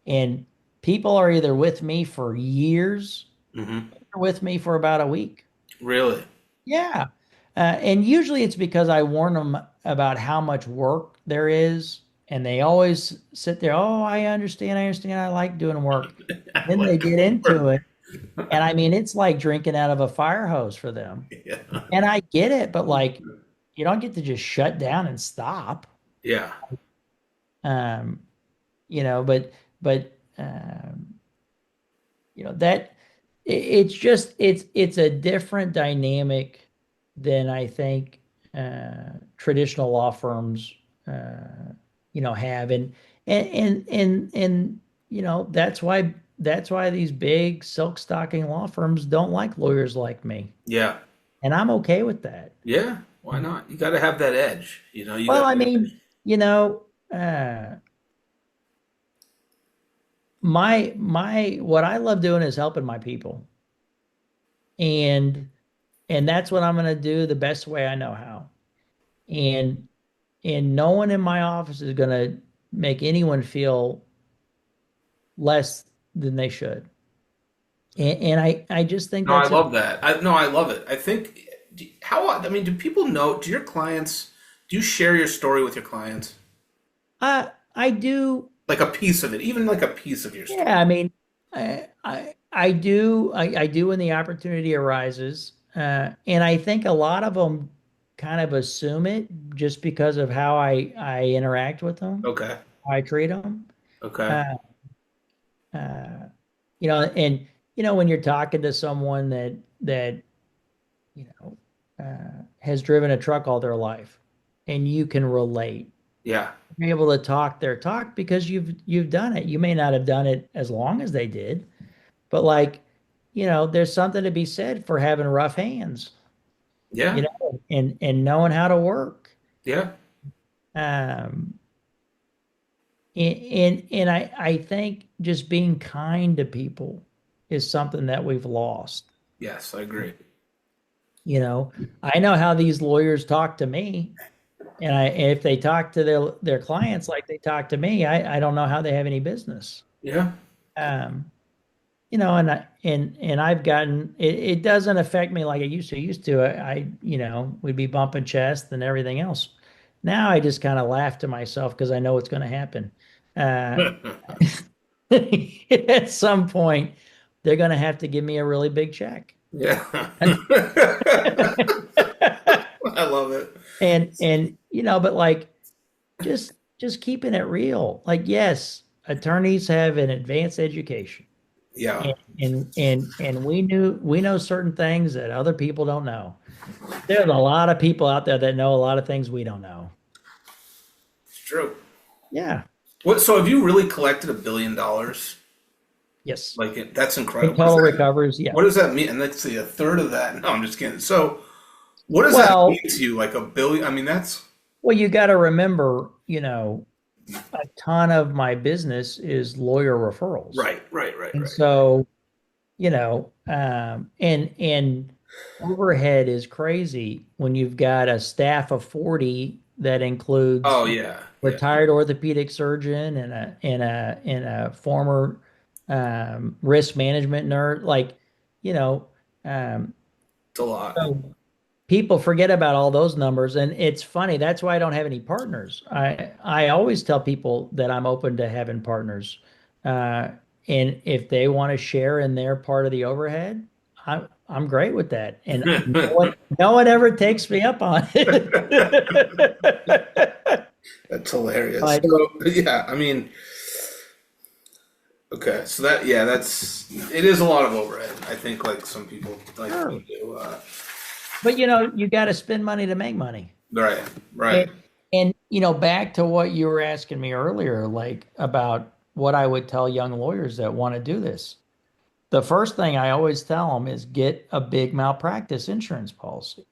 and people are either with me for years
Mm-hmm.
or with me for about a week.
Really?
Yeah. And usually it's because I warn them about how much work there is. And they always sit there, oh, I understand. I like doing work.
I
Then they
like
get
it.
into it. And I mean, it's like drinking out of a fire hose for them.
Yeah.
And I get it, but like, you don't get to just shut down and stop.
Yeah.
Um, but that it's just it's a different dynamic than I think traditional law firms have, and that's why these big silk stocking law firms don't like lawyers like me,
Yeah.
and I'm okay with that.
Yeah. Why not? You got to have that edge. You
Well,
got
I
to.
mean, my what I love doing is helping my people, and that's what I'm going to do the best way I know how. And no one in my office is going to make anyone feel less than they should. And I just think
No, I
that's it.
love that. No, I love it. I think I mean, do people know? Do your clients? Do you share your story with your clients?
I do.
Like a piece of it, even like a piece of your story.
Yeah, I mean, I do. I do when the opportunity arises. And I think a lot of them kind of assume it just because of how I interact with them,
Okay.
how I treat them.
Okay.
Uh, and when you're talking to someone that has driven a truck all their life, and you can relate,
Yeah.
you're able to talk their talk because you've done it. You may not have done it as long as they did, but like, there's something to be said for having rough hands,
Yeah.
and knowing how to work.
Yeah.
Um, and I think just being kind to people is something that we've lost.
Yes, I agree.
I know how these lawyers talk to me, and if they talk to their clients like they talk to me, I don't know how they have any business.
Yeah.
Um, and I've gotten it, it doesn't affect me like it used to. We'd be bumping chests and everything else. Now I just kind of laugh to myself because I know what's going to happen. Uh, at some point, they're going to have to give me a really big check.
Yeah. I love it.
and but like just keeping it real. Like, yes, attorneys have an advanced education.
Yeah,
And we know certain things that other people don't know. There's a lot of people out there that know a lot of things we don't know.
it's true.
Yeah.
What? So have you really collected $1 billion?
Yes.
That's
In
incredible.
total recoveries, yeah.
What does that mean? And let's see, a third of that. No, I'm just kidding. So what does that mean
Well,
to you? Like $1 billion? I mean, that's
you got to remember, a ton of my business is lawyer referrals.
right, right, right,
And
right.
so, and overhead is crazy when you've got a staff of 40 that includes
Oh yeah, yeah.
retired orthopedic surgeon and a former risk management nerd. Like, you know, um,
It's a lot.
so people forget about all those numbers, and it's funny. That's why I don't have any partners. I always tell people that I'm open to having partners, uh, and if they want to share in their part of the overhead, I'm great with that. And no one ever takes me up on it.
That's hilarious.
But
So, yeah, I mean, okay, so it is a lot of overhead. I think like some people like
sure.
to do.
But you got to spend money to make money.
Right, right.
And back to what you were asking me earlier, like about what I would tell young lawyers that want to do this. The first thing I always tell them is get a big malpractice insurance policy.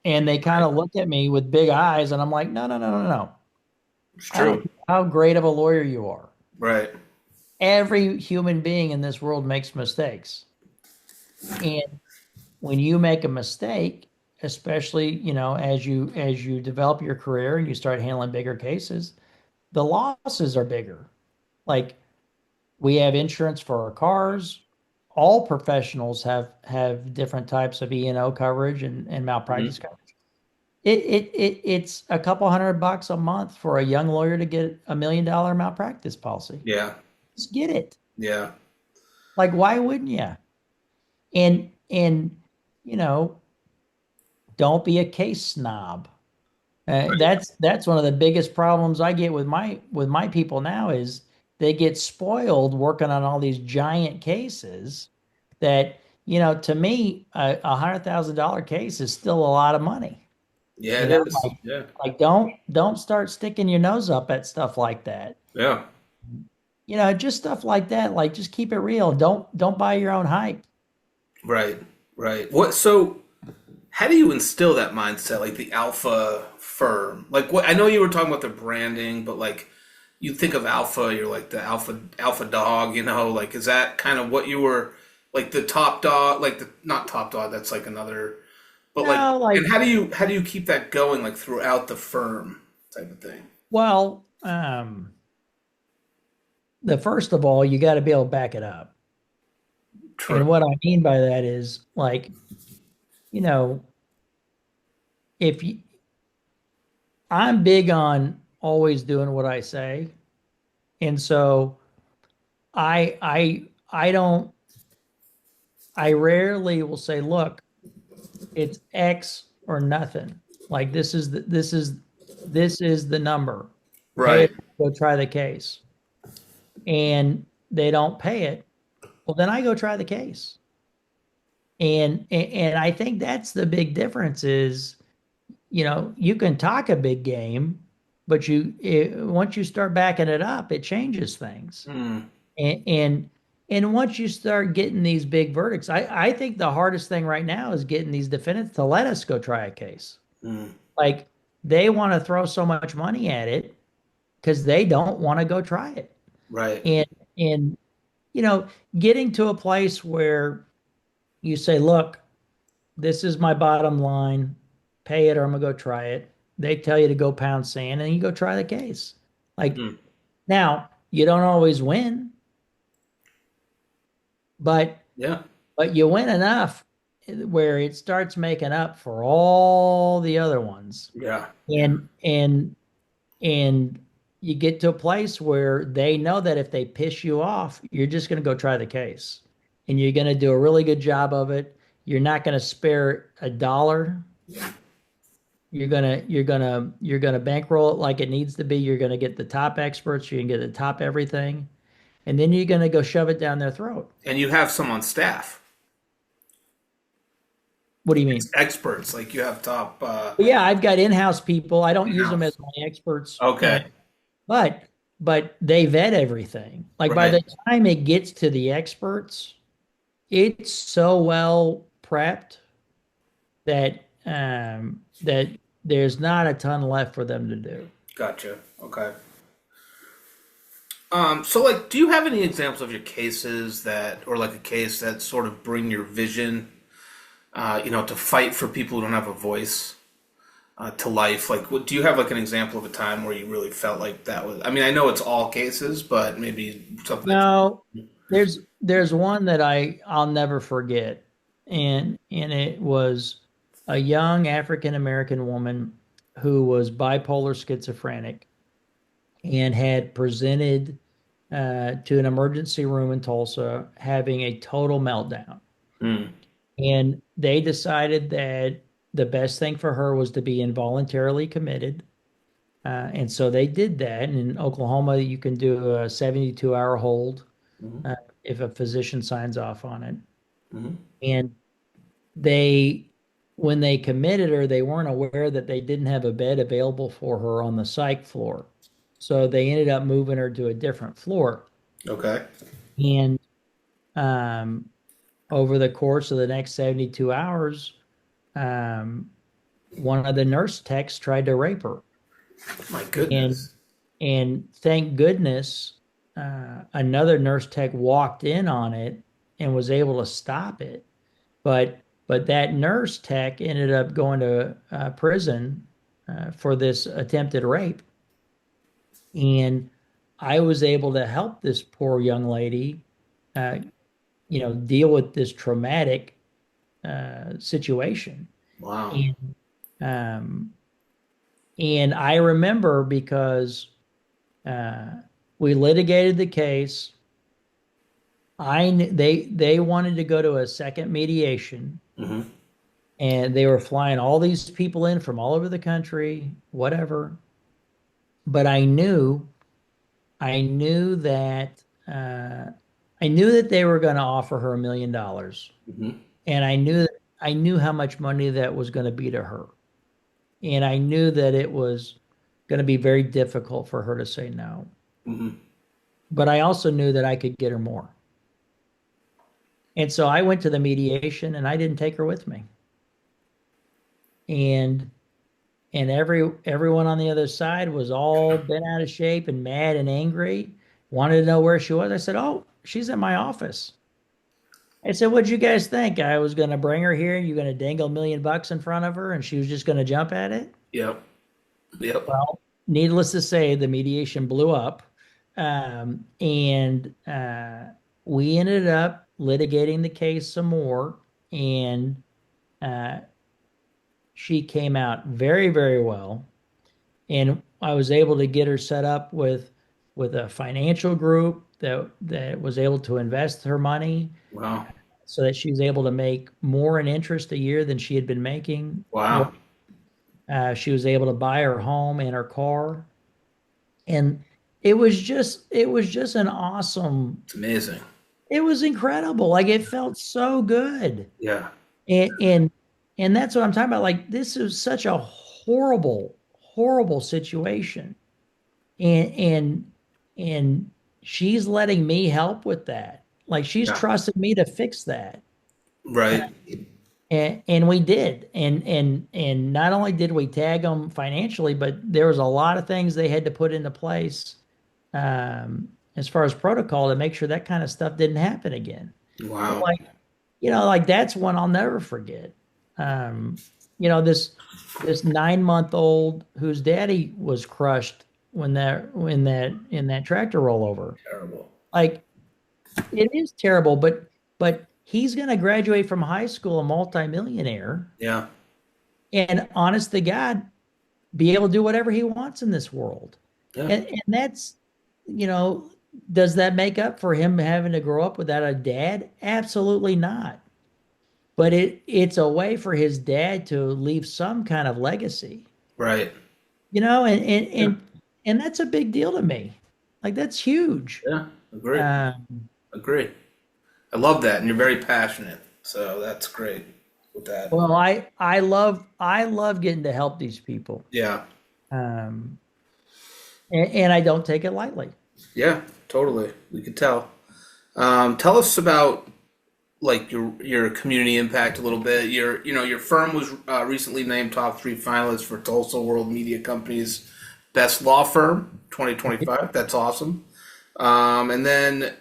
And they kind of look at me with big eyes, and I'm like, no, no, no, no, no.
It's
I don't
true.
care how great of a lawyer you are.
Right.
Every human being in this world makes mistakes. And when you make a mistake, especially, as you develop your career and you start handling bigger cases, the losses are bigger. Like, we have insurance for our cars. All professionals have different types of E&O coverage and malpractice
Hmm.
coverage. It's a couple $100 a month for a young lawyer to get $1 million malpractice policy.
Yeah,
Just get it.
yeah.
Like, why wouldn't you? And you know, don't be a case snob. That's one of the biggest problems I get with my people now is they get spoiled working on all these giant cases that, to me, a $100,000 case is still a lot of money.
Yeah,
You
it
know,
is. Yeah,
like don't start sticking your nose up at stuff like that.
yeah.
Just stuff like that. Like, just keep it real. Don't buy your own hype.
Right, right. What? So, how do you instill that mindset, like the alpha firm? Like, what? I know you were talking about the branding, but like, you think of alpha, you're like the alpha dog. Like, is that kind of what you were like the top dog, like the not top dog? That's like another. But like,
No, like,
and how do you keep that going like throughout the firm type of thing?
well, the first of all, you got to be able to back it up.
True.
And what I mean by that is, like, you know, if you, I'm big on always doing what I say. And so I don't, I rarely will say, look, it's X or nothing. Like, this is the number. Pay
Right.
it, go try the case. And they don't pay it. Well, then I go try the case. And I think that's the big difference is, you can talk a big game, but once you start backing it up, it changes things.
Mm,
And once you start getting these big verdicts, I think the hardest thing right now is getting these defendants to let us go try a case.
mm,
Like, they want to throw so much money at it because they don't want to go try it.
right.
And you know, getting to a place where you say, look, this is my bottom line, pay it or I'm gonna go try it. They tell you to go pound sand and you go try the case. Like,
Mm,
now, you don't always win, but
yeah.
you win enough where it starts making up for all the other ones.
Yeah.
And you get to a place where they know that if they piss you off, you're just going to go try the case and you're going to do a really good job of it. You're not going to spare a dollar. you're gonna bankroll it like it needs to be. You're gonna get the top experts. You're gonna get the top everything, and then you're gonna go shove it down their throat.
And you have some on staff,
What do you mean?
experts, like you have top
Well, yeah, I've got in-house people. I don't use them as
in-house.
my experts,
Okay,
but they vet everything. Like by
right.
the time it gets to the experts, it's so well prepped that there's not a ton left for them to do.
Gotcha. Okay. So like, do you have any examples of your cases that, or like a case that sort of bring your vision, to fight for people who don't have a voice, to life? Like, do you have like an example of a time where you really felt like that was? I mean, I know it's all cases, but maybe something that.
No, there's one that I'll never forget, and it was a young African American woman who was bipolar schizophrenic and had presented to an emergency room in Tulsa having a total meltdown.
Mm,
And they decided that the best thing for her was to be involuntarily committed. And so they did that. And in Oklahoma, you can do a 72-hour hold
mhm,
if a physician signs off on it.
mhm.
And they, when they committed her, they weren't aware that they didn't have a bed available for her on the psych floor. So they ended up moving her to a different floor.
Okay.
And um, over the course of the next 72 hours, um, one of the nurse techs tried to rape her.
My
And
goodness.
thank goodness, another nurse tech walked in on it and was able to stop it. But that nurse tech ended up going to prison for this attempted rape. And I was able to help this poor young lady, uh, deal with this traumatic situation.
Wow.
And um, and I remember because uh, we litigated the case. They wanted to go to a second mediation,
Hmm.
and they were flying all these people in from all over the country, whatever. But I knew that I knew that they were going to offer her $1 million,
Hmm.
and I knew how much money that was going to be to her, and I knew that it was going to be very difficult for her to say no.
Hmm.
But I also knew that I could get her more. And so I went to the mediation and I didn't take her with me. And everyone on the other side was all bent out of shape and mad and angry, wanted to know where she was. I said, "Oh, she's in my office." I said, "What'd you guys think? I was going to bring her here, you're going to dangle $1 million in front of her and she was just going to jump at it?"
Yep. Yep.
Well, needless to say, the mediation blew up. And we ended up litigating the case some more. And uh, she came out very, very well. And I was able to get her set up with a financial group that was able to invest her money
Wow.
so that she was able to make more in interest a year than she had been making.
Wow.
She was able to buy her home and her car. And it was just an awesome,
It's amazing.
it was incredible. Like it felt so good.
Yeah.
And that's what I'm talking about. Like this is such a horrible, horrible situation. And and she's letting me help with that. Like she's
Yeah.
trusted me to fix that.
Right.
And we did. And not only did we tag them financially, but there was a lot of things they had to put into place as far as protocol to make sure that kind of stuff didn't happen again. But
Wow.
like that's one I'll never forget. Um, this 9-month-old whose daddy was crushed when that tractor rollover.
Terrible.
Like it is terrible, but he's going to graduate from high school a multimillionaire,
Yeah.
and honest to God, be able to do whatever he wants in this world.
Yeah.
And that's, you know, does that make up for him having to grow up without a dad? Absolutely not. but it's a way for his dad to leave some kind of legacy,
Right.
you know,
Yeah.
and that's a big deal to me. Like that's huge.
Yeah. Agree.
Um,
Agree. I love that, and you're very passionate, so that's great with that.
well, I love getting to help these people,
Yeah.
um, and I don't take it lightly.
Yeah. Totally. We could tell. Tell us about like your community impact a little bit. Your firm was recently named top three finalists for Tulsa World Media Company's best law firm 2025. That's awesome. And then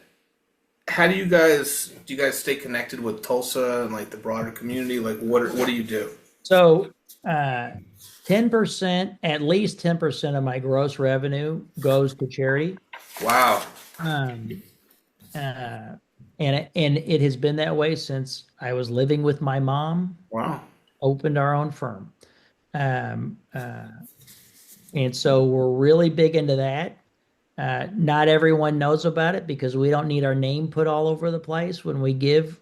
how do you guys stay connected with Tulsa and like the broader community? Like what do you do?
So, 10%, at least 10% of my gross revenue goes to charity.
Wow.
Um, uh, and it has been that way since I was living with my mom,
Wow.
opened our own firm. Um, uh, and so we're really big into that. Not everyone knows about it because we don't need our name put all over the place when we give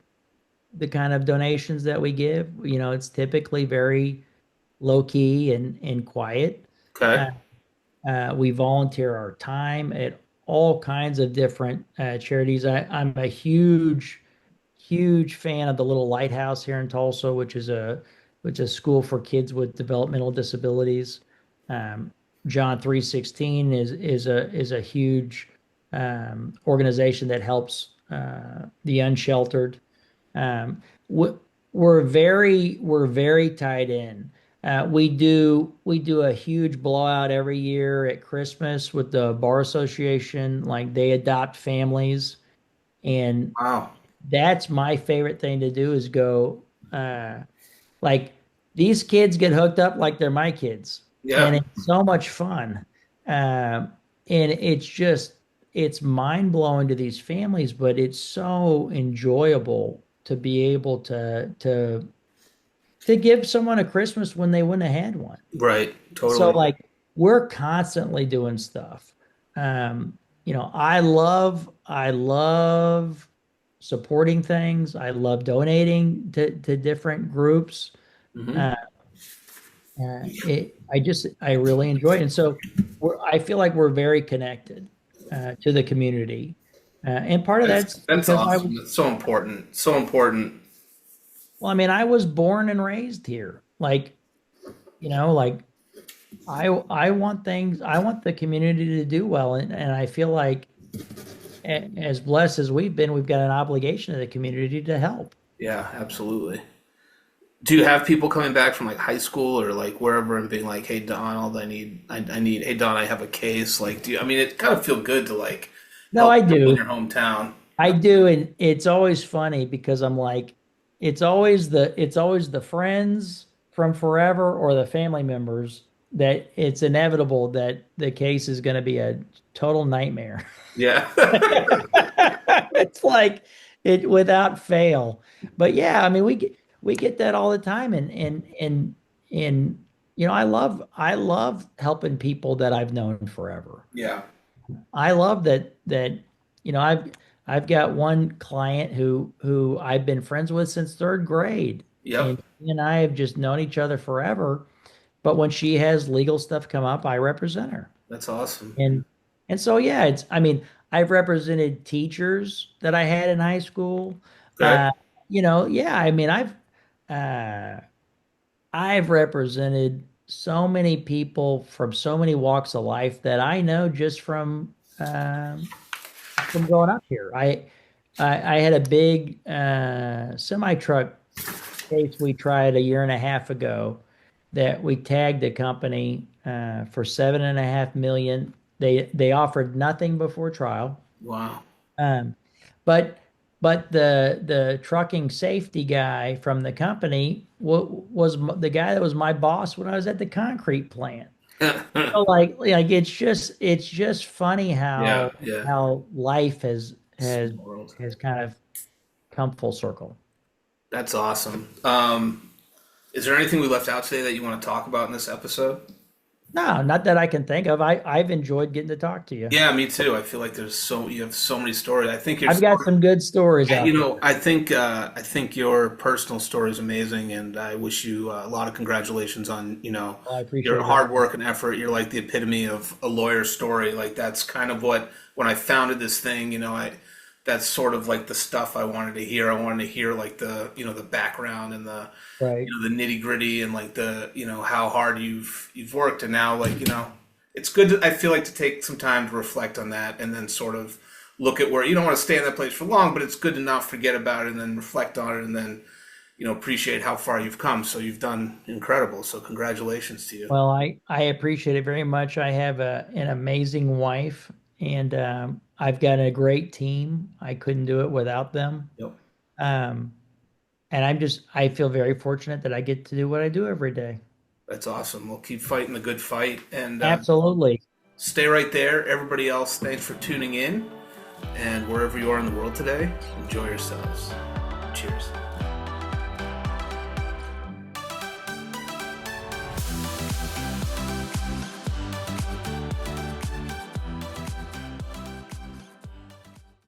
the kind of donations that we give. You know, it's typically very low key and quiet.
Okay.
Uh, we volunteer our time at all kinds of different charities. I'm a huge fan of the Little Lighthouse here in Tulsa, which is a school for kids with developmental disabilities. Um, John 316 is a huge organization that helps the unsheltered. Um, we- we're very tied in. We do a huge blowout every year at Christmas with the bar association. Like they adopt families, and
Wow.
that's my favorite thing to do is go. Like these kids get hooked up like they're my kids, and
Yeah.
it's so much fun. And it's mind blowing to these families, but it's so enjoyable to be able to give someone a Christmas when they wouldn't have had one.
Right.
So
Totally.
like we're constantly doing stuff. I love supporting things. I love donating to different groups.
Hmm.
Uh, I really enjoy it. And so I feel like we're very connected to the community. And part of
That's
that's
that's
because
awesome. That's so important. So important.
well, I mean, I was born and raised here. Like I want the community to do well. And I feel like as blessed as we've been, we've got an obligation to the community to help.
Yeah, absolutely. Do you have people coming back from like high school or like wherever and being like, "Hey Donald, I need, hey Don, I have a case." Like, I mean, it kind of feel good to like
No,
help
I
people in
do.
your hometown.
I do. And it's always funny because I'm like, it's always the friends from forever or the family members that it's inevitable that the case is going to be a total nightmare.
Yeah.
It's like it without fail. But yeah, I mean we get that all the time and I love helping people that I've known forever.
Yeah.
I love that I've got one client who I've been friends with since third grade,
Yep.
and she and I have just known each other forever. But when she has legal stuff come up, I represent her.
That's awesome.
And and so yeah, I mean, I've represented teachers that I had in high school.
Okay.
Uh, yeah, I mean, uh, I've represented so many people from so many walks of life that I know just from growing up here. I had a big semi truck case we tried a year and a half ago that we tagged a company for 7.5 million. They offered nothing before trial.
Wow.
Um, but but the trucking safety guy from the company was the guy that was my boss when I was at the concrete plant. So like it's just funny
Yeah.
how
Yeah.
how life has has
Small world.
has kind of come full circle.
That's awesome. Is there anything we left out today that you want to talk about in this episode?
No, not that I can think of. I've enjoyed getting to talk to you.
Yeah, me too. I feel like you have so many stories. I think your
I've got
story,
some good stories out there.
I think your personal story is amazing, and I wish you a lot of congratulations on,
Well, I
your
appreciate that.
hard work and effort. You're like the epitome of a lawyer story. Like that's kind of what when I founded this thing, that's sort of like the stuff I wanted to hear. I wanted to hear like the background and the
Right.
the nitty gritty and like how hard you've worked, and now it's good I feel like to take some time to reflect on that and then sort of look at where you don't want to stay in that place for long, but it's good to not forget about it and then reflect on it and then appreciate how far you've come. So you've done incredible. So congratulations to you.
Well, I appreciate it very much. I have an amazing wife, and I've got a great team. I couldn't do it without them.
Yep.
Um, and I feel very fortunate that I get to do what I do every day.
That's awesome. We'll keep fighting the good fight and
Absolutely.
stay right there. Everybody else, thanks for tuning in. And wherever you are in the world today, enjoy yourselves. Cheers.